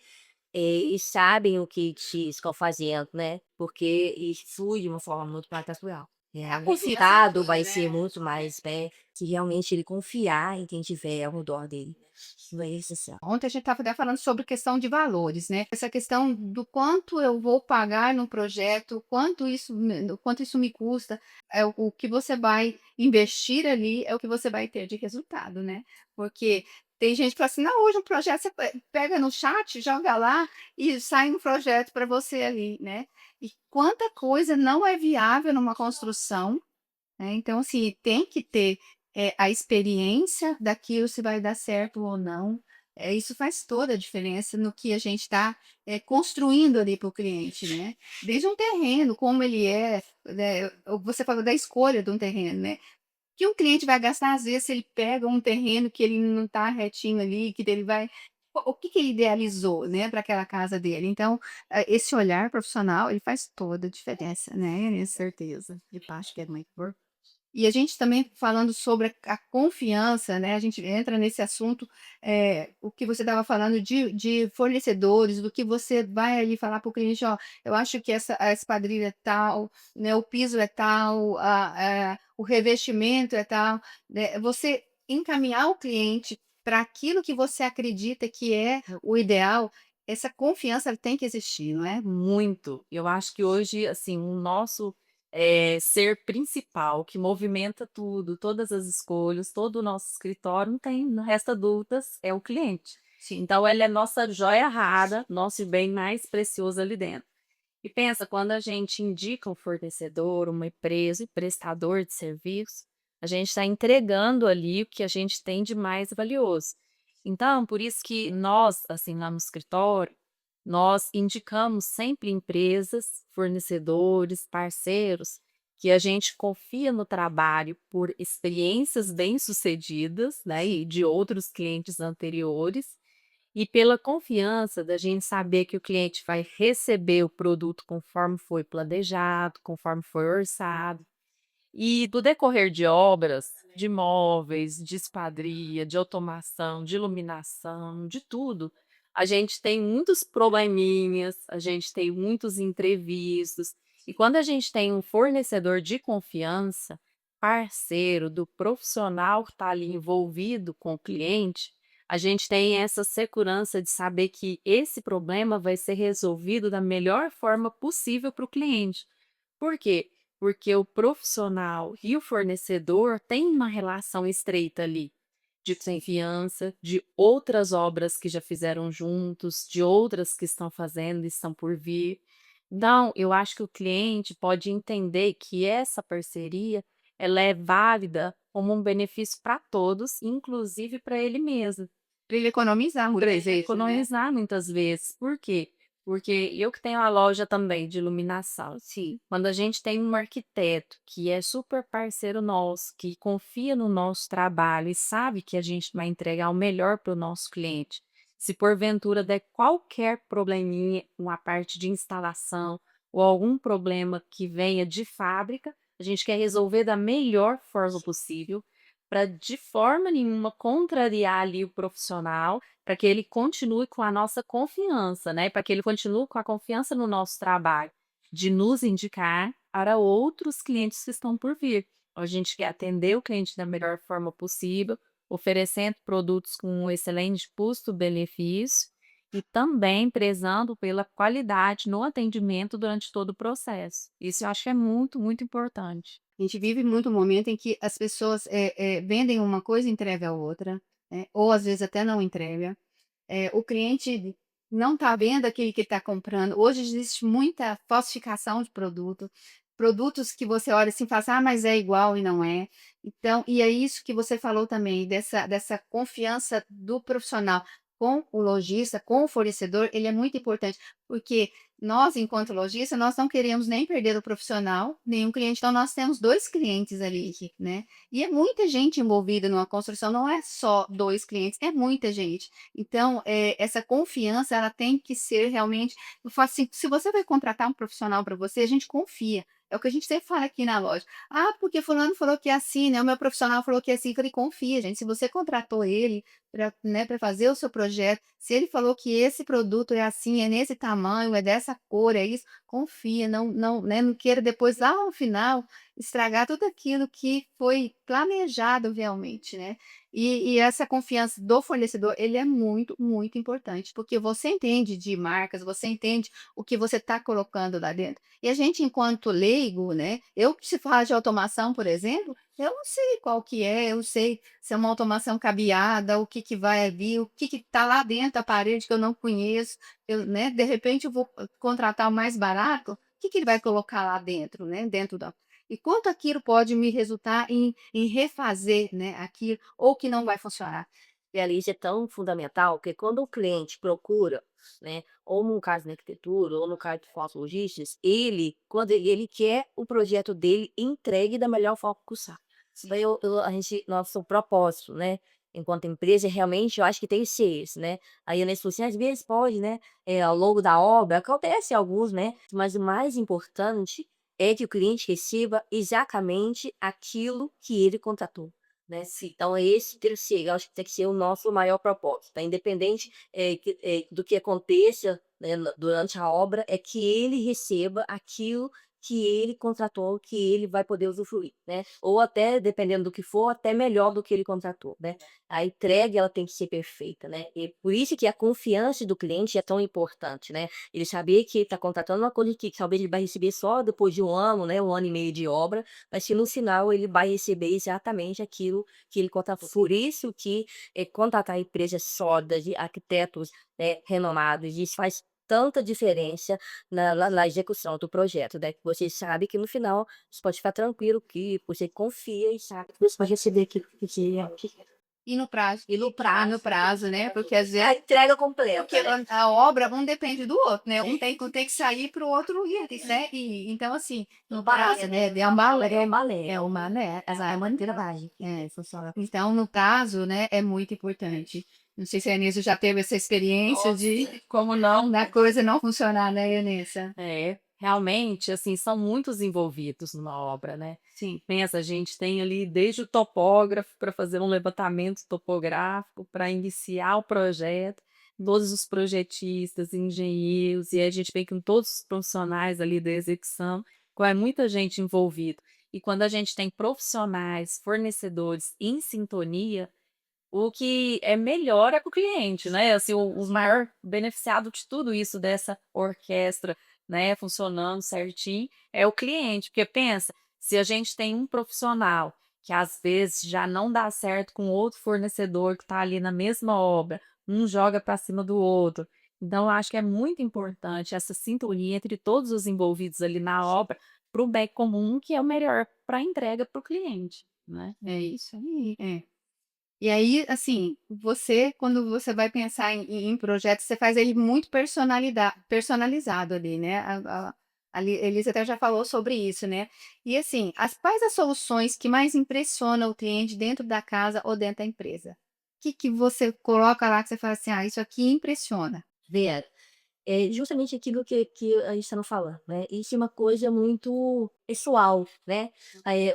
e sabem o que te estão fazendo, né, porque isso flui de uma forma muito mais natural. É a O confiança resultado toda, vai né. ser muito mais, né, se realmente ele confiar em quem tiver ao redor dele. Isso é essencial. Ontem a gente estava até falando sobre questão de valores, né, essa questão do quanto eu vou pagar no projeto, quanto isso me custa, é o que você vai investir ali, é o que você vai ter de resultado, né. Porque tem gente que fala assim: "Não, hoje um projeto você pega no chat, joga lá e sai um projeto para você ali", né. E quanta coisa não é viável numa construção, né, então assim, tem que ter, a experiência daquilo se vai dar certo ou não, isso faz toda a diferença no que a gente está, construindo ali para o cliente, né. Desde um terreno, como ele é, né, você falou da escolha de um terreno, né. Que um cliente vai gastar, às vezes, se ele pega um terreno que ele não está retinho ali, que ele vai o que que ele idealizou, né, para aquela casa dele. Então, esse olhar profissional, ele faz toda a diferença, né, certeza. De parte que é muito e a gente também falando sobre a confiança, né, a gente entra nesse assunto, o que você estava falando de fornecedores, do que você vai ali falar para o cliente: "Ó, eu acho que essa esquadrilha é tal, né, o piso é tal, o revestimento é tal", né, você encaminhar o cliente para aquilo que você acredita que é o ideal, essa confiança tem que existir, não é? Muito. Eu acho que hoje, assim, o nosso, ser principal, que movimenta tudo, todas as escolhas, todo o nosso escritório, não tem não resta dúvidas, é o cliente. Sim. Então ele é nossa joia rara, nosso bem mais precioso ali dentro. E pensa, quando a gente indica um fornecedor, uma empresa e prestador de serviço, a gente está entregando ali o que a gente tem de mais valioso. Então, por isso que nós, assim, lá no escritório, nós indicamos sempre empresas, fornecedores, parceiros, que a gente confia no trabalho por experiências bem-sucedidas, né, e de outros clientes anteriores, e pela confiança da gente saber que o cliente vai receber o produto conforme foi planejado, conforme foi orçado. E do decorrer de obras, de móveis, de esquadria, de automação, de iluminação, de tudo, a gente tem muitos probleminhas, a gente tem muitos imprevistos. E quando a gente tem um fornecedor de confiança, parceiro do profissional que está ali envolvido com o cliente, a gente tem essa segurança de saber que esse problema vai ser resolvido da melhor forma possível para o cliente. Por quê? Porque o profissional e o fornecedor têm uma relação estreita ali, de confiança, de outras obras que já fizeram juntos, de outras que estão fazendo e estão por vir. Então, eu acho que o cliente pode entender que essa parceria ela é válida como um benefício para todos, inclusive para ele mesmo. Para ele economizar Para muitas ele vezes, né. economizar muitas vezes. Por quê? Porque eu que tenho a loja também de iluminação, Sim. quando a gente tem um arquiteto que é super parceiro nosso, que confia no nosso trabalho e sabe que a gente vai entregar o melhor para o nosso cliente, se porventura der qualquer probleminha, uma parte de instalação ou algum problema que venha de fábrica, a gente quer resolver da melhor forma possível, para de forma nenhuma contrariar ali o profissional, para que ele continue com a nossa confiança, né, para que ele continue com a confiança no nosso trabalho, de nos indicar para outros clientes que estão por vir. A gente quer atender o cliente da melhor forma possível, oferecendo produtos com um excelente custo-benefício e também prezando pela qualidade no atendimento durante todo o processo. Isso eu acho que é muito, muito importante. A gente vive muito um momento em que as pessoas, vendem uma coisa e entrega a outra, né, ou às vezes até não entrega. O cliente não está vendo aquele que está comprando. Hoje existe muita falsificação de produto, produtos que você olha assim e fala assim: "Ah, mas é igual", e não é. Então e é isso que você falou também, dessa confiança do profissional com o lojista, com o fornecedor, ele é muito importante, porque nós, enquanto lojista, nós não queremos nem perder o profissional, nem o cliente, então nós temos 2 clientes ali, né. E é muita gente envolvida numa construção, não é só 2 clientes, é muita gente. Então, essa confiança ela tem que ser realmente eu falo assim, se você vai contratar um profissional para você, a gente confia. É o que a gente sempre fala aqui na loja. "Ah, porque fulano falou que é assim, né, o meu profissional falou que é assim", eu falei: "Confia gente, se você contratou ele para, né, pra fazer o seu projeto, se ele falou que esse produto é assim, é nesse tamanho, é dessa cor, é isso, confia, não, né, não queira depois lá no final estragar tudo aquilo que foi planejado realmente, né". E essa confiança do fornecedor, ele é muito, muito importante, porque você entende de marcas, você entende o que você está colocando lá dentro. E a gente enquanto leigo, né, eu que se fala de automação, por exemplo, eu não sei qual que é, eu não sei se é uma automação cabeada, o que que vai vir, o que que está lá dentro da parede que eu não conheço, eu, né, de repente eu vou contratar o mais barato, o que que ele vai colocar lá dentro, né, dentro da e quanto aquilo pode me resultar em refazer, né, aquilo, ou que não vai funcionar. E ali isso é tão fundamental, que quando o cliente procura, né, ou no caso da arquitetura, ou no caso de falsos lojistas, ele, quando ele quer o projeto dele entregue da melhor forma possível. Isso daí a gente, nosso propósito, né, enquanto empresa, realmente eu acho que tem que ser esse, né. Aí nesse assim, às vezes pode, né, ao longo da obra, acontece alguns, né, mas o mais importante é que o cliente receba exatamente aquilo que ele contratou. Né, então esse tem que ser, eu acho que tem que ser o nosso maior propósito, tá, independente, do que aconteça, né, durante a obra, é que ele receba aquilo que ele contratou, que ele vai poder usufruir, né, ou até, dependendo do que for, até melhor do que ele contratou, né. A entrega ela tem que ser perfeita, né, e por isso que a confiança do cliente é tão importante, né, ele saber que está contratando uma coisa que talvez ele vai receber só depois de 1 ano, né, 1 ano e meio de obra, mas que no final ele vai receber exatamente aquilo que ele contratou. Por isso que, contratar empresas sólidas, de arquitetos, né, renomados, isso faz tanta diferença na execução do projeto, né, que você sabe que no final você pode ficar tranquilo que você confia e sabe que você vai receber aquilo que E no prazo. e no No prazo. prazo, né, porque às vezes A entrega porque completa, né. a obra um depende do outro, né, um tem que sair para o outro ir, né, e então assim, no prazo, né, é uma, né, essa é uma trabalho, funciona. Então no caso, né, é muito importante. Não sei se a Anissa já teve essa experiência de Como não? da coisa não funcionar, né, Anissa? É, realmente, assim, são muitos envolvidos numa obra, né. Sim. Pensa, a gente tem ali desde o topógrafo para fazer um levantamento topográfico, para iniciar o projeto, todos os projetistas, engenheiros, e aí a gente vem com todos os profissionais ali da execução, é muita gente envolvida. E quando a gente tem profissionais, fornecedores em sintonia, o que é melhor é para o cliente, né, assim, o maior beneficiado de tudo isso, dessa orquestra, né, funcionando certinho, é o cliente, porque pensa, se a gente tem um profissional que às vezes já não dá certo com outro fornecedor que está ali na mesma obra, um joga para cima do outro, então eu acho que é muito importante essa sintonia entre todos os envolvidos ali na obra, para o bem comum, que é o melhor para a entrega para o cliente, né. É isso aí, é. E aí, assim, você quando você vai pensar em projetos, você faz ele muito personalizado ali, né, ali Elisa até já falou sobre isso, né. E assim, quais as soluções que mais impressionam o cliente dentro da casa ou dentro da empresa? O que que você coloca lá que você fala assim: "Ah, isso aqui impressiona"? Vera, é justamente aquilo que a gente estava falando, né, isso é uma coisa muito pessoal, né.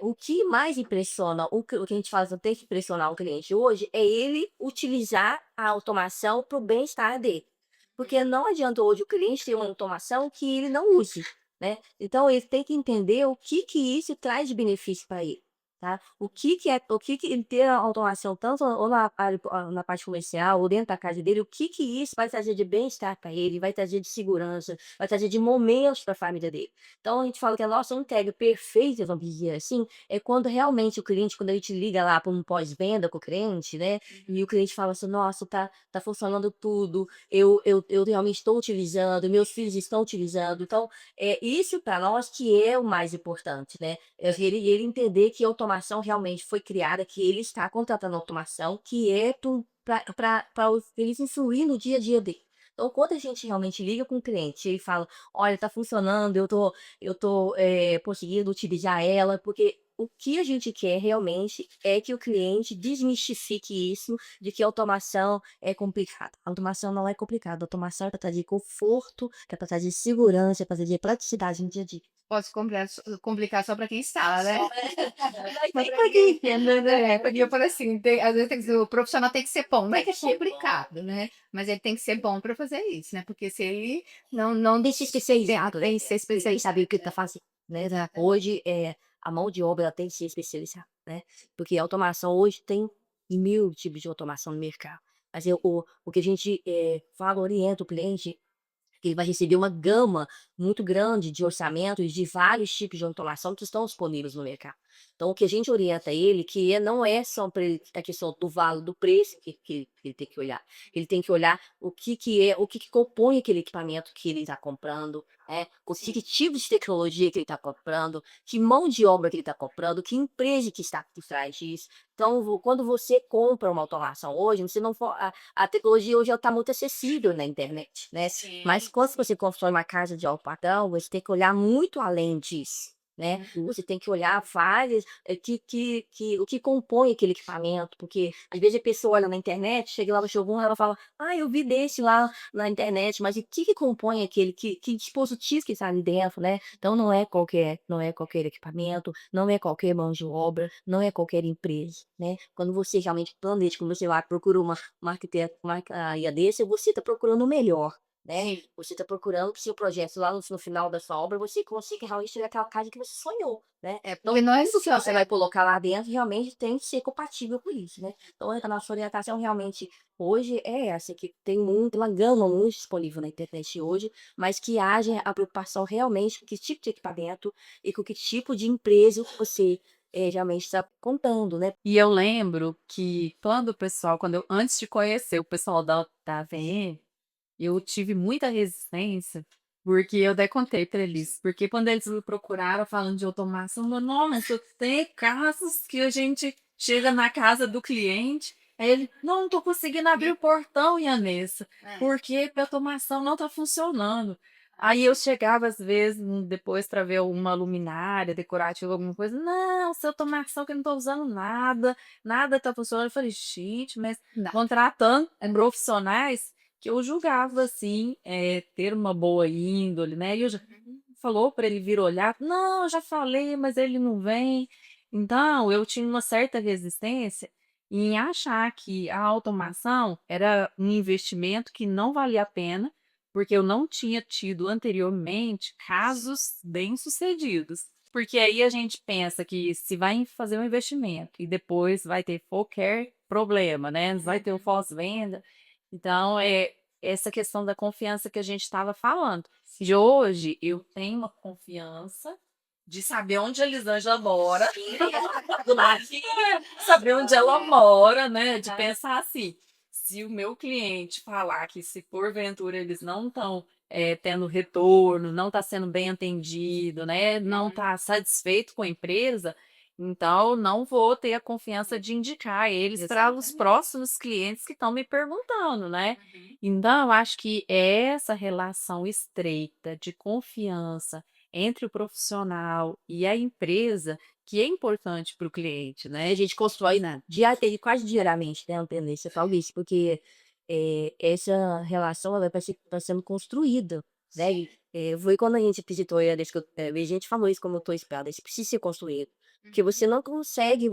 O que mais impressiona, o que a gente faz tem que impressionar o cliente hoje, é ele utilizar a automação para o bem-estar dele. Porque não adianta hoje o cliente ter uma automação que ele não use, né. Então ele tem que entender o que que isso traz de benefício para ele, tá. O que que ele ter a automação tanto ou na parte comercial ou dentro da casa dele, o que que isso vai trazer de bem-estar para ele, vai trazer de segurança, vai trazer de momentos para a família dele. Então a gente fala que a nossa entrega perfeita, vamos dizer assim, é quando realmente o cliente, quando a gente liga lá para um pós-venda com o cliente, né, e o cliente fala assim: "Nossa, tá funcionando tudo, eu realmente estou utilizando, meus filhos estão utilizando". Então, isso para nós que é o mais importante, né. Ele entender que a automação realmente foi criada, que ele está contratando automação, que é para eles influir no dia a dia dele. Então, quando a gente realmente liga com o cliente e fala: "Olha, está funcionando, eu tô conseguindo utilizar ela", porque o que a gente quer realmente é que o cliente desmistifique isso de que a automação é complicada. A automação não é complicada, a automação é para trazer conforto, é para trazer segurança, é para trazer praticidade no dia a dia. Pode complicar só para quem instala, né? Mas pra quem entenda, né? Porque eu falei assim, às vezes o profissional tem que ser bom, não é que é complicado, né? Mas ele tem que ser bom para fazer isso, né? Porque se ele não Tem que ser especializado, tem que ser especialista, saber o que tá fazendo, né. Hoje, a mão de obra ela tem que ser especializada, né, porque a automação hoje tem 1000 tipos de automação no mercado, mas o que a gente, fala, orienta o cliente, que ele vai receber uma gama muito grande de orçamentos de vários tipos de automação que estão disponíveis no mercado. Então, o que a gente orienta ele, não é só para ele a questão do valor do preço que ele tem que olhar. Ele tem que olhar o que compõe aquele equipamento que ele está comprando, que tipo de tecnologia que ele está comprando, que mão de obra que ele está comprando, que empresa que está por trás disso. Então, quando você compra uma automação hoje, você não for, a tecnologia hoje está muito acessível na internet, né? Mas quando você constrói uma casa de alto padrão, você tem que olhar muito além disso, né. Você tem que olhar várias o que compõe aquele equipamento, porque às vezes a pessoa olha na internet, chega lá no showroom, ela fala: "Ah, eu vi desse lá na internet", mas o que compõe aquele, que dispositivo que está ali dentro, né. Então não é qualquer equipamento, não é qualquer mão de obra, não é qualquer empresa, né. Quando você realmente planeja, quando você vai procura uma arquiteta, uma desse, você está procurando o melhor, né. Você está procurando que seu projeto lá no final da sua obra, você consiga realmente ter aquela casa que você sonhou, né. é Então porque não é tudo que só você vai colocar lá dentro realmente tem que ser compatível com isso, né. Então a nossa orientação realmente hoje é essa, que tem uma gama muito disponível na internet hoje, mas que haja a preocupação realmente com que tipo de equipamento e com que tipo de empresa você, realmente está contando, né. E eu lembro que quando eu antes de conhecer o pessoal da AVM, eu tive muita resistência, porque eu até contei para eles, porque quando eles me procuraram falando de automação, eu falei: "Nossa, tem casos que a gente chega na casa do cliente, aí ele: 'Não tô conseguindo abrir o portão, Ianessa, porque a automação não tá funcionando'". Aí eu chegava às vezes, depois para ver uma luminária decorativa, alguma coisa: "Não, sua automação que eu não tô usando nada, nada tá funcionando". Eu falei: "Gente, mas não. contratando profissionais que eu julgava, assim, ter uma boa índole, né, e eu já falou para ele vir olhar, "Não, eu já falei, mas ele não vem". Então, eu tinha uma certa resistência em achar que a automação era um investimento que não valia a pena, porque eu não tinha tido anteriormente casos bem-sucedidos. Porque aí a gente pensa que se vai fazer um investimento e depois vai ter qualquer problema, né, não vai ter o pós-venda. Então, é essa questão da confiança que a gente estava falando. De hoje eu tenho uma confiança de saber onde a Elisângela mora, saber onde ela mora, né, de pensar assim, se o meu cliente falar que se porventura eles não estão, tendo retorno, não está sendo bem atendido, né, não está satisfeito com a empresa, então não vou ter a confiança de indicar eles para os Exatamente. próximos clientes que estão me perguntando, né. Então eu acho que essa relação estreita de confiança entre o profissional e a empresa que é importante para o cliente, né. A gente constrói quase diariamente, né, Antônio, você fala isso, porque, essa relação ela tá sendo construída, né, foi quando a gente visitou a a gente falou isso como eu tô esperando, isso precisa ser construído, porque você não consegue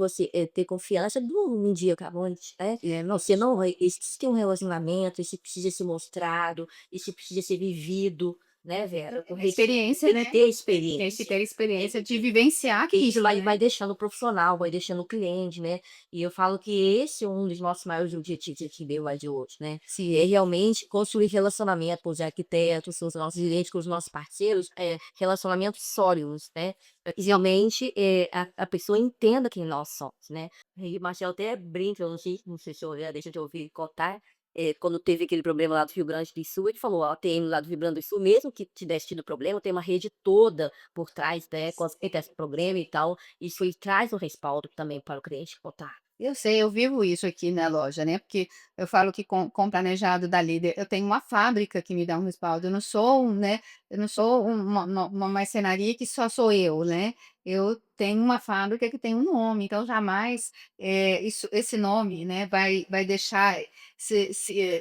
ter confiança num dia acabante, né, você não vai existe um relacionamento, isso precisa ser mostrado, isso precisa ser vivido, né, Vera, A experiência, tem que né? ter Tem que experiência. ter experiência de vivenciar Que isso aquilo, vai né? deixando o profissional, vai deixando o cliente, né. E eu falo que esse é um dos nossos maiores objetivos aqui deu de hoje, né. Se é realmente construir relacionamento com os arquitetos, com os nossos clientes, com os nossos parceiros, relacionamentos sólidos, né. Pra que realmente, a pessoa entenda quem nós somos, né. E o Marcelo até brinca, eu não sei se eu deixa de ouvir contar, quando teve aquele problema lá do Rio Grande do Sul, ele falou: "Ó, a ATM lá do Rio Grande do Sul, mesmo que tivesse tido problema, tem uma rede toda por trás, né, com esse problema e tal, isso ele traz um respaldo também para o cliente contar." Eu sei, eu vivo isso aqui na loja, né, porque eu falo que com o planejado da Líder, eu tenho uma fábrica que me dá um respaldo, eu não sou né, eu não sou uma marcenaria que só sou eu, né, eu tenho uma fábrica que tem um nome, então jamais, esse nome, né, vai deixar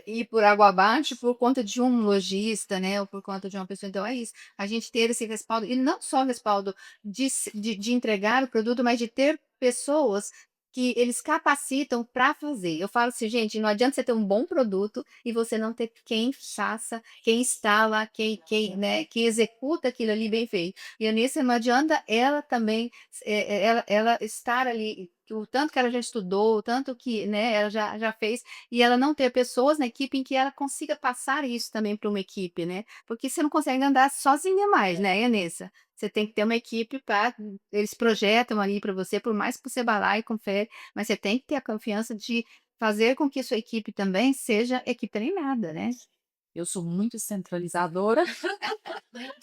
ir por água abaixo por conta de um lojista, né, ou por conta de uma pessoa, então é isso, a gente ter esse respaldo, e não só o respaldo de entregar o produto, mas de ter pessoas que eles capacitam para fazer. Eu falo assim: "Gente, não adianta você ter um bom produto e você não ter quem faça, quem instala, né, que executa aquilo ali bem feito". E a Anícia não adianta ela também, ela estar ali, o tanto que ela já estudou, o tanto que, né, ela já fez, e ela não ter pessoas na equipe em que ela consiga passar isso também para uma equipe, né, porque você não consegue andar sozinha mais, né, Anissa? Você tem que ter uma equipe para eles projetam ali para você, por mais que você vá lá e confere, mas você tem que ter a confiança de fazer com que sua equipe também seja equipe treinada, né. Eu sou muito centralizadora.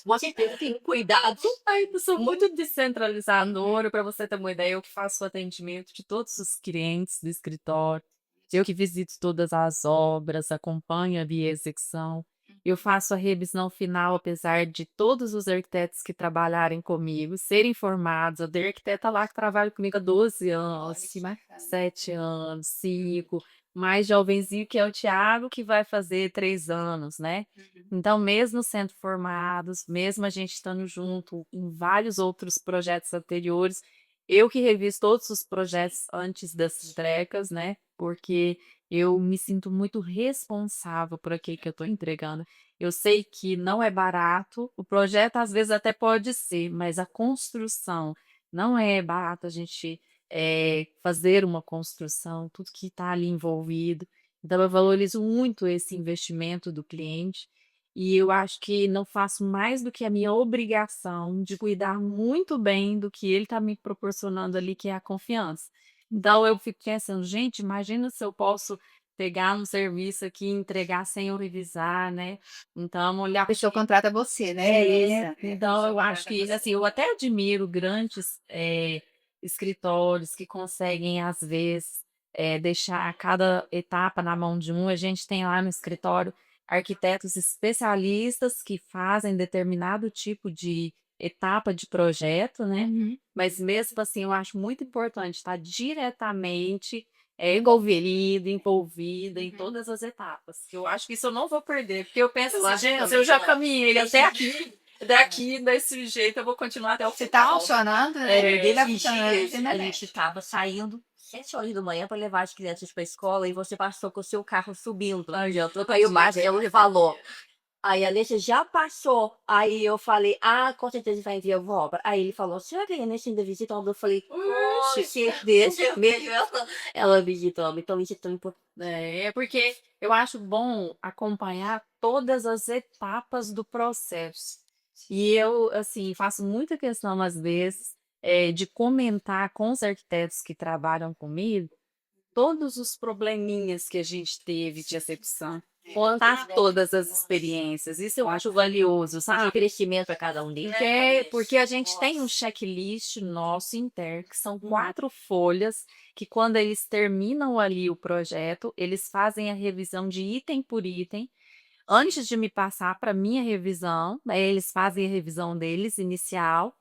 Você tem que ter cuidado. Ai, eu sou muito descentralizadora, para você ter uma ideia, eu que faço o atendimento de todos os clientes do escritório, eu que visito todas as obras, acompanho ali a execução, eu faço a revisão final, apesar de todos os arquitetos que trabalharem comigo serem formados, eu tenho arquiteta lá que trabalha comigo há 12 Olha anos, que bacana. 7 anos, 5, mais jovenzinho que é o Thiago, que vai fazer 3 anos, né. Então, mesmo sendo formados, mesmo a gente estando junto em vários outros projetos anteriores, eu que reviso todos os projetos antes das entregas, né, porque eu me sinto muito responsável por aquilo que eu estou entregando. Eu sei que não é barato, o projeto às vezes até pode ser, mas a construção não é barato a gente, fazer uma construção, tudo que está ali envolvido. Então eu valorizo muito esse investimento do cliente e eu acho que não faço mais do que a minha obrigação de cuidar muito bem do que ele está me proporcionando ali, que é a confiança. Então eu fico pensando: "Gente, imagina se eu posso pegar um serviço aqui e entregar sem eu revisar, né". Então A olhar pessoa contrata você, né, Anissa? então eu acho que, assim, eu até admiro grandes, escritórios que conseguem, às vezes, deixar cada etapa na mão de um. A gente tem lá no escritório arquitetos especialistas que fazem determinado tipo de etapa de projeto, né, Uhum. mas mesmo assim eu acho muito importante estar diretamente, envolvida em todas as etapas. Eu acho que isso eu não vou perder, porque eu penso assim: "Gente, se eu já caminhei até aqui, daqui desse jeito eu vou continuar até o Você está final". funcionando, né, ele tá Esses funcionando, dias você ainda a mexe. gente estava saindo 7 horas da manhã para levar as crianças para a escola e você passou com o seu carro subindo. Aí o Marcelo falou: Aí a Nessia já passou. Aí eu falei: "Ah, com certeza vai vir alguma obra". Aí ele falou: "Será que a Nessia ainda visita a obra?" Eu falei: "Com certeza mesmo ela visita a obra". Então isso é tão importante. É porque eu acho bom acompanhar todas as etapas do processo. E eu, assim, faço muita questão, às vezes, de comentar com os arquitetos que trabalham comigo todos os probleminhas que a gente teve de execução, contar todas as experiências, isso eu acho valioso, Um sabe? crescimento para cada um deles. Porque a gente tem um checklist nosso interno, que são 4 folhas, que quando eles terminam ali o projeto, eles fazem a revisão de item por item, antes de me passar para minha revisão, né, eles fazem a revisão deles inicial,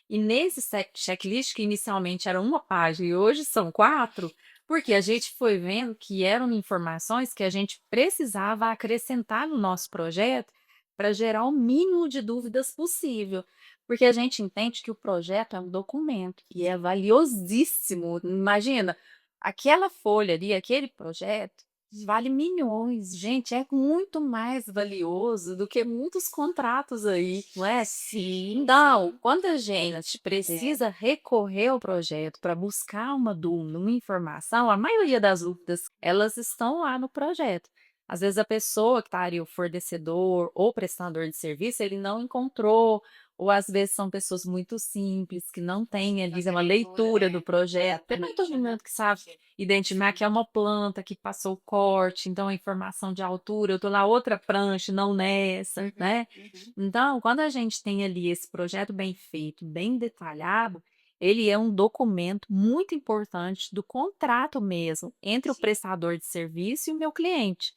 e nesse checklist, que inicialmente era uma página e hoje são 4, porque a gente foi vendo que eram informações que a gente precisava acrescentar no nosso projeto para gerar o mínimo de dúvidas possível. Porque a gente entende que o projeto é um documento e é valiosíssimo. Imagina, aquela folha ali, aquele projeto vale milhões, gente, é muito mais valioso do que muitos contratos aí, não é? Sim, Então, sim. quando a gente precisa recorrer ao projeto para buscar uma dúvida, uma informação, a maioria das dúvidas, elas estão lá no projeto. Às vezes a pessoa que está ali, o fornecedor ou prestador de serviço, ele não encontrou, ou às vezes são pessoas muito simples, que não têm ali Fazer uma leitura, leitura do projeto. Não é todo mundo que sabe identificar que é uma planta que passou o corte, então a informação de altura, eu tô na outra prancha, não nessa, Uhum, né. uhum. Então, quando a gente tem ali esse projeto bem feito, bem detalhado, ele é um documento muito importante do contrato mesmo, entre o Sim. prestador de serviço e o meu cliente.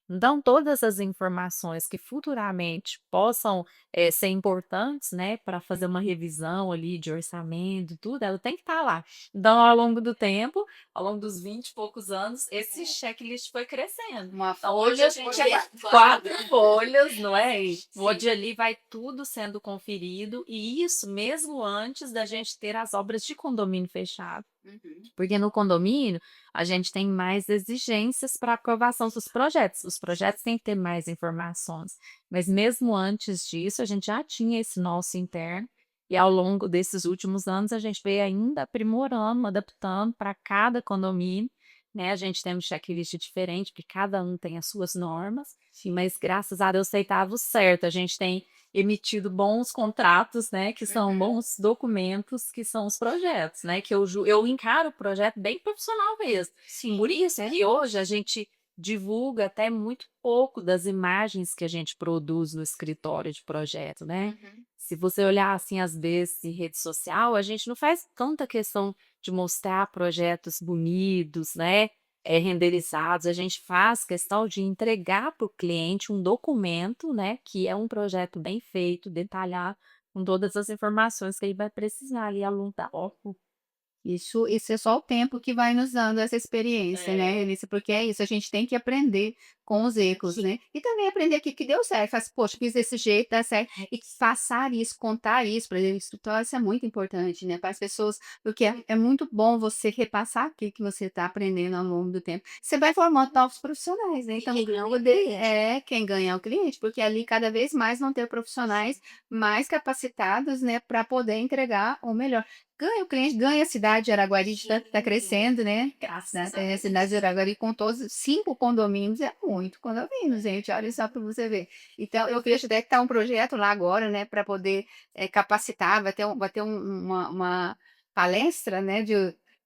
Então, todas as informações que futuramente possam, ser importantes, né, para fazer uma revisão ali de orçamento e tudo, ela tem que estar lá. Então, ao longo do tempo, ao longo dos 20 e poucos anos, esse checklist foi crescendo. Uma Então, hoje folha a gente por é dia. 4 folhas, não é? E Sim. onde ali vai tudo sendo conferido, e isso mesmo antes da gente ter as obras de condomínio fechado. Uhum. Porque no condomínio, a gente tem mais exigências para aprovação dos projetos. Os projetos têm que ter mais informações. Mas mesmo antes disso, a gente já tinha esse nosso interno. E ao longo desses últimos anos, a gente veio ainda aprimorando, adaptando para cada condomínio. Né? A gente tem um checklist diferente, porque cada um tem as suas normas. Mas graças a Deus estava o certo. A gente tem emitido bons contratos, né, que são Uhum. bons documentos, que são os projetos, né, que eu encaro o projeto bem profissional mesmo. Sim. Por isso que hoje a gente divulga até muito pouco das imagens que a gente produz no escritório de projeto, né. Uhum. Se você olhar, assim, às vezes em rede social, a gente não faz tanta questão de mostrar projetos bonitos, né, renderizados, a gente faz questão de entregar para o cliente um documento, né, que é um projeto bem feito, detalhado, com todas as informações que ele vai precisar ali ao longo da obra. Isso é só o tempo que vai nos dando essa experiência, né, É. Eunice, porque é isso, a gente tem que aprender com os erros, né, e também aprender que deu certo, faz: "Poxa, fiz desse jeito, dá certo", e passar isso, contar isso para eles, então isso é muito importante, né, para as pessoas, porque é muito bom você repassar o que você está aprendendo ao longo do tempo. Você vai formando novos profissionais, né, então Quem ganha quem ganha é o cliente, porque ali cada vez mais vão ter profissionais mais capacitados, né, para poder entregar o melhor. Ganha o cliente, ganha a cidade de Araguari de tanto que tá crescendo, né. Graças a A Deus. cidade de Araguari com todos 5 condomínios é muito condomínio, gente, olha só para você ver. Então eu vejo até que tá um projeto lá agora, né, para poder, capacitar, vai ter uma palestra, né,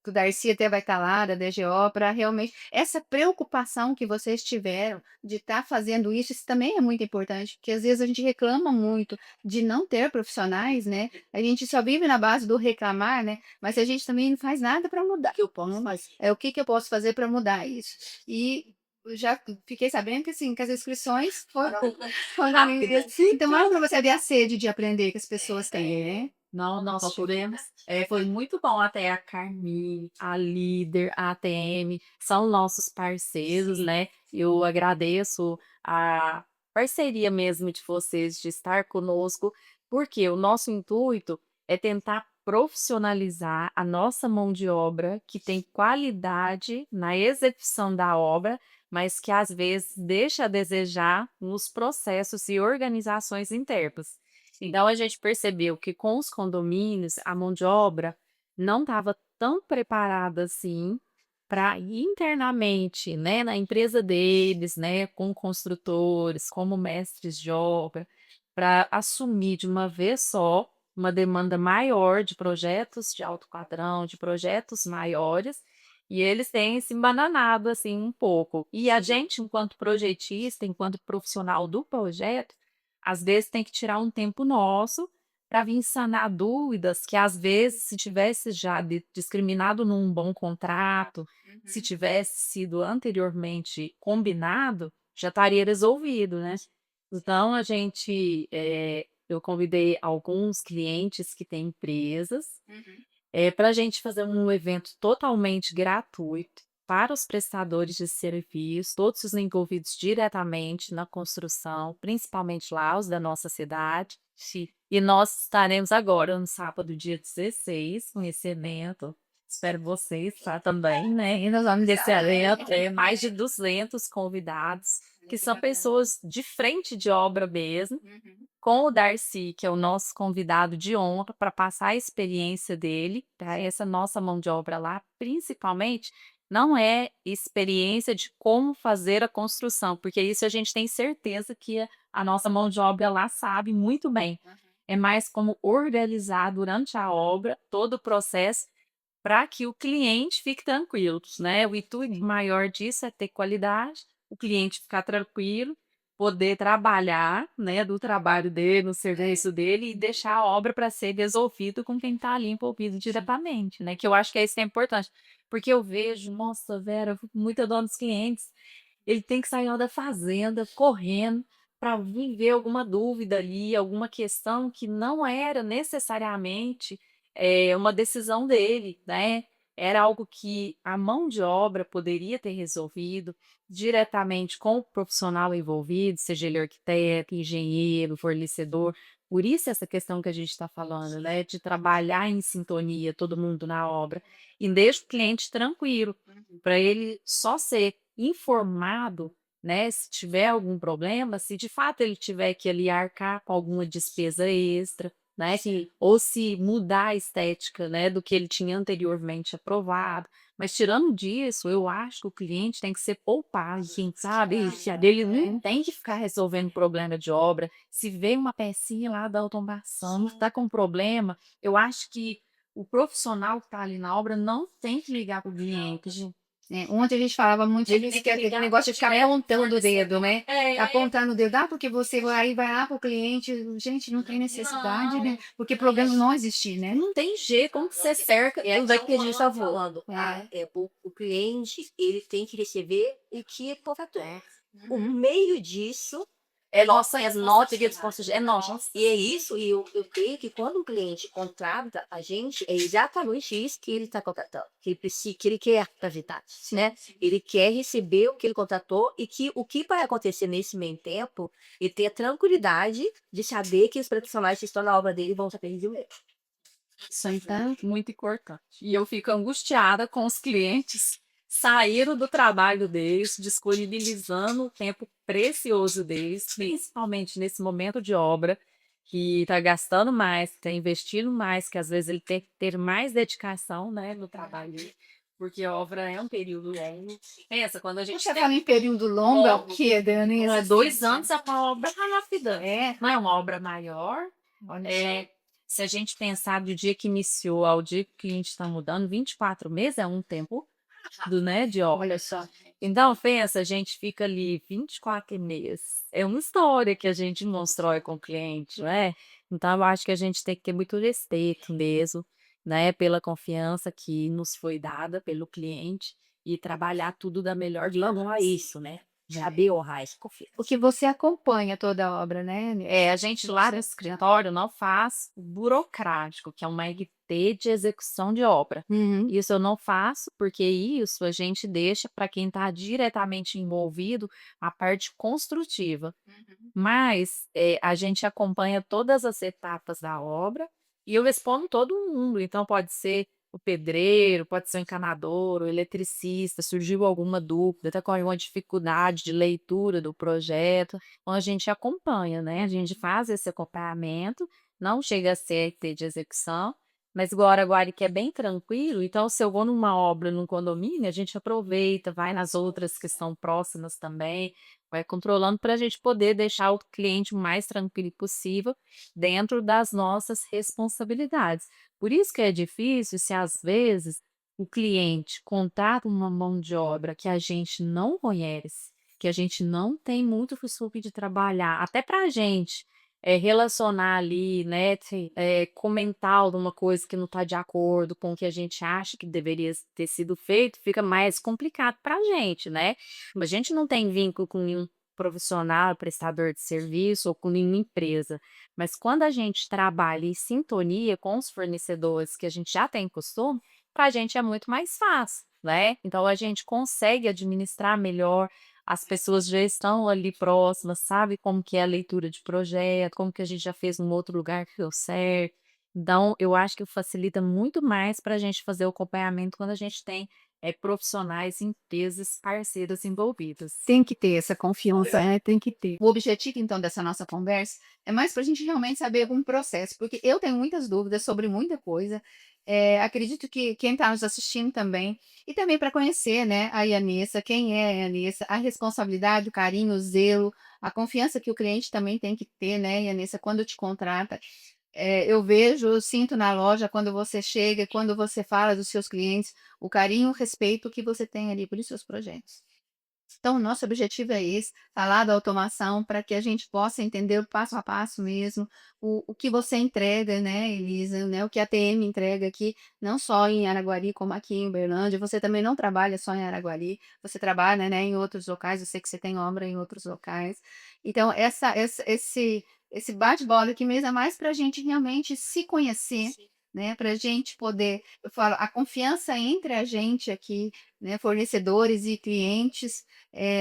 que o Darcy até vai estar lá, da DGO, para realmente essa preocupação que vocês tiveram de estar fazendo isso também é muito importante, porque às vezes a gente reclama muito de não ter profissionais, né, a gente só vive na base do reclamar, né, mas a gente também não faz nada para mudar. que eu posso fazer. O que que eu posso fazer para mudar isso? E eu já fiquei sabendo que, assim, que as inscrições foram Rápidas. então olha para você ver a sede de aprender que as pessoas têm, né. Não, nós tivemos, foi muito bom, até a Carmi, a Líder, a ATM, são nossos parceiros, Sim. né. Eu agradeço a parceria mesmo de vocês, de estar conosco, porque o nosso intuito é tentar profissionalizar a nossa mão de obra, que tem qualidade na execução da obra, mas que às vezes deixa a desejar nos processos e organizações internas. Então a gente percebeu que com os condomínios, a mão de obra não estava tão preparada assim para internamente, né, na empresa deles, né, com construtores, como mestres de obra, para assumir de uma vez só uma demanda maior de projetos de alto padrão, de projetos maiores, e eles têm se embananado assim um pouco. E a gente, enquanto projetista, enquanto profissional do projeto, às vezes tem que tirar um tempo nosso para vir sanar dúvidas que, às vezes, se tivesse já discriminado num bom contrato, se tivesse sido anteriormente combinado, já estaria resolvido, né? Então, eu convidei alguns clientes que têm empresas, para a gente fazer um evento totalmente gratuito para os prestadores de serviço, todos os envolvidos diretamente na construção, principalmente lá os da nossa cidade. Sim. E nós estaremos agora no sábado, dia 16, com esse evento. Espero vocês lá também, né? E nós vamos desse evento, mais de 200 convidados, que são pessoas de frente de obra mesmo, com o Darcy, que é o nosso convidado de honra, para passar a experiência dele, para essa nossa mão de obra lá, principalmente, não é experiência de como fazer a construção, porque isso a gente tem certeza que a nossa mão de obra lá sabe muito bem. É mais como organizar durante a obra todo o processo para que o cliente fique tranquilo, né? O intuito maior disso é ter qualidade, o cliente ficar tranquilo, poder trabalhar, né, do trabalho dele, no serviço dele e deixar a obra para ser resolvido com quem está ali envolvido diretamente, né? Que eu acho que isso é importante, porque eu vejo, nossa, Vera, muita dor dos clientes, ele tem que sair lá da fazenda correndo para vir ver alguma dúvida ali, alguma questão que não era necessariamente uma decisão dele, né? Era algo que a mão de obra poderia ter resolvido diretamente com o profissional envolvido, seja ele arquiteto, engenheiro, fornecedor. Por isso essa questão que a gente está falando, né? De trabalhar em sintonia, todo mundo na obra, e deixa o cliente tranquilo, para ele só ser informado, né, se tiver algum problema, se de fato ele tiver que ali arcar com alguma despesa extra, né, ou se mudar a estética, né, do que ele tinha anteriormente aprovado. Mas tirando disso, eu acho que o cliente tem que ser poupado, assim, sabe? Ele não tem que ficar resolvendo problema de obra. Se vem uma pecinha lá da automação, está com problema, eu acho que o profissional que está ali na obra não tem que ligar para o cliente. Ontem a gente falava muito disso, que é aquele negócio de ficar apontando o dedo, né? Apontando o dedo, porque você vai lá para o cliente, gente, não tem necessidade, né? Porque problema não existir, né? Não tem jeito, como que você cerca É tudo aquilo que a gente aquilo. está falando. O cliente, ele tem que receber o que ele contratou. O meio disso É nossa, é nossa, é nossa. e é isso, e eu creio que quando o cliente contrata a gente, é exatamente isso que ele está contratando, que ele precisa, que ele quer para a verdade, né? Ele quer receber o que ele contratou e que o que vai acontecer nesse meio tempo, ele ter a tranquilidade de saber que os profissionais que estão na obra dele vão saber resolver. Isso aí tá muito importante. E eu fico angustiada com os clientes saíram do trabalho deles, disponibilizando o tempo precioso deles, principalmente nesse momento de obra, que está gastando mais, está investindo mais, que às vezes ele tem que ter mais dedicação, né, no trabalho dele, porque a obra é um período longo. Pensa, quando a gente Você fala em período longo, é o quê, Dani? 2 anos, a obra está rápida. É, Não é uma obra maior. olha Se a gente pensar do dia que iniciou ao dia que a gente está mudando, 24 meses é um tempo né, de obra. olha só. Então, pensa, a gente fica ali 24 meses. É uma história que a gente constrói com o cliente, não é? Então, eu acho que a gente tem que ter muito respeito mesmo, né, pela confiança que nos foi dada pelo cliente e trabalhar tudo da melhor Vamos a isso, né? Saber honrar esse confiança. Porque você acompanha toda a obra, né? A gente lá no escritório não faz o burocrático, que é uma RT de execução de obra. Uhum. Isso eu não faço, porque isso a gente deixa para quem está diretamente envolvido a parte construtiva. Mas a gente acompanha todas as etapas da obra, E eu respondo todo mundo, então pode ser o pedreiro, pode ser o encanador, o eletricista, surgiu alguma dúvida, está com alguma dificuldade de leitura do projeto, então a gente acompanha, né, a gente faz esse acompanhamento, não chega a ser ET de execução, mas igual Araguari que é bem tranquilo, então se eu vou numa obra num condomínio, a gente aproveita, vai nas outras que estão próximas também, vai controlando para a gente poder deixar o cliente o mais tranquilo possível, dentro das nossas responsabilidades. Por isso que é difícil se às vezes o cliente contrata uma mão de obra que a gente não conhece, que a gente não tem muito costume de trabalhar, até para a gente relacionar ali, né, comentar alguma coisa que não está de acordo com o que a gente acha que deveria ter sido feito, fica mais complicado para a gente, né? A gente não tem vínculo com nenhum profissional, prestador de serviço ou com nenhuma empresa. Mas quando a gente trabalha em sintonia com os fornecedores que a gente já tem costume, para a gente é muito mais fácil, né? Então a gente consegue administrar melhor, as pessoas já estão ali próximas, sabe como que é a leitura de projeto, como que a gente já fez num outro lugar que deu certo. Então, eu acho que facilita muito mais para a gente fazer o acompanhamento quando a gente tem profissionais, empresas, parceiras envolvidas. Tem que ter essa confiança, né, tem que ter. O objetivo, então, dessa nossa conversa é mais para a gente realmente saber algum processo, porque eu tenho muitas dúvidas sobre muita coisa. Acredito que quem está nos assistindo também, e também para conhecer, né, a Yanessa, quem é a Yanessa, a responsabilidade, o carinho, o zelo, a confiança que o cliente também tem que ter, né, Yanessa, quando te contrata. Eu vejo, eu sinto na loja quando você chega, quando você fala dos seus clientes, o carinho, o respeito que você tem ali por seus projetos. Então, o nosso objetivo é esse, falar da automação para que a gente possa entender o passo a passo mesmo, o que você entrega, né, Elisa, né, o que a TM entrega aqui, não só em Araguari, como aqui em Uberlândia. Você também não trabalha só em Araguari, você trabalha, né, em outros locais, eu sei que você tem obra em outros locais. Então, esse bate-bola aqui mesmo é mais para a gente realmente se conhecer, né, para a gente poder, eu falo, a confiança entre a gente aqui, né, fornecedores e clientes,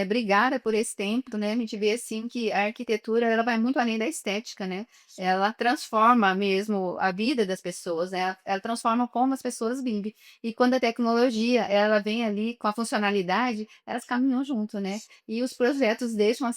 obrigada por esse tempo, né, a gente vê assim que a arquitetura ela vai muito além da estética, né, ela transforma mesmo a vida das pessoas, né, ela transforma como as pessoas vivem, e quando a tecnologia ela vem ali com a funcionalidade, elas caminham junto, né, e os projetos deixam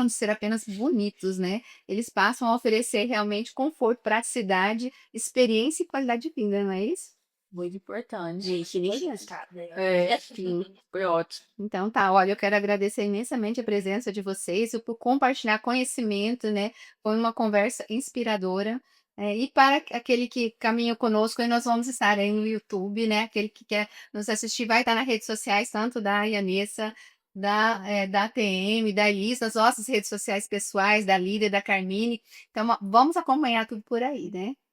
de ser apenas bonitos, né, eles passam a oferecer realmente conforto, praticidade, experiência e qualidade de vida, não é isso? Muito importante. Gente, nem sabe, né? Sim, foi ótimo. Então tá, olha, eu quero agradecer imensamente a presença de vocês e por compartilhar conhecimento, né? Foi uma conversa inspiradora. E para aquele que caminha conosco, aí nós vamos estar aí no YouTube, né? Aquele que quer nos assistir vai estar nas redes sociais, tanto da Yanessa, da ATM, da Elis, nas nossas redes sociais pessoais, da Lídia, da Carmine. Então, vamos acompanhar tudo por aí, né?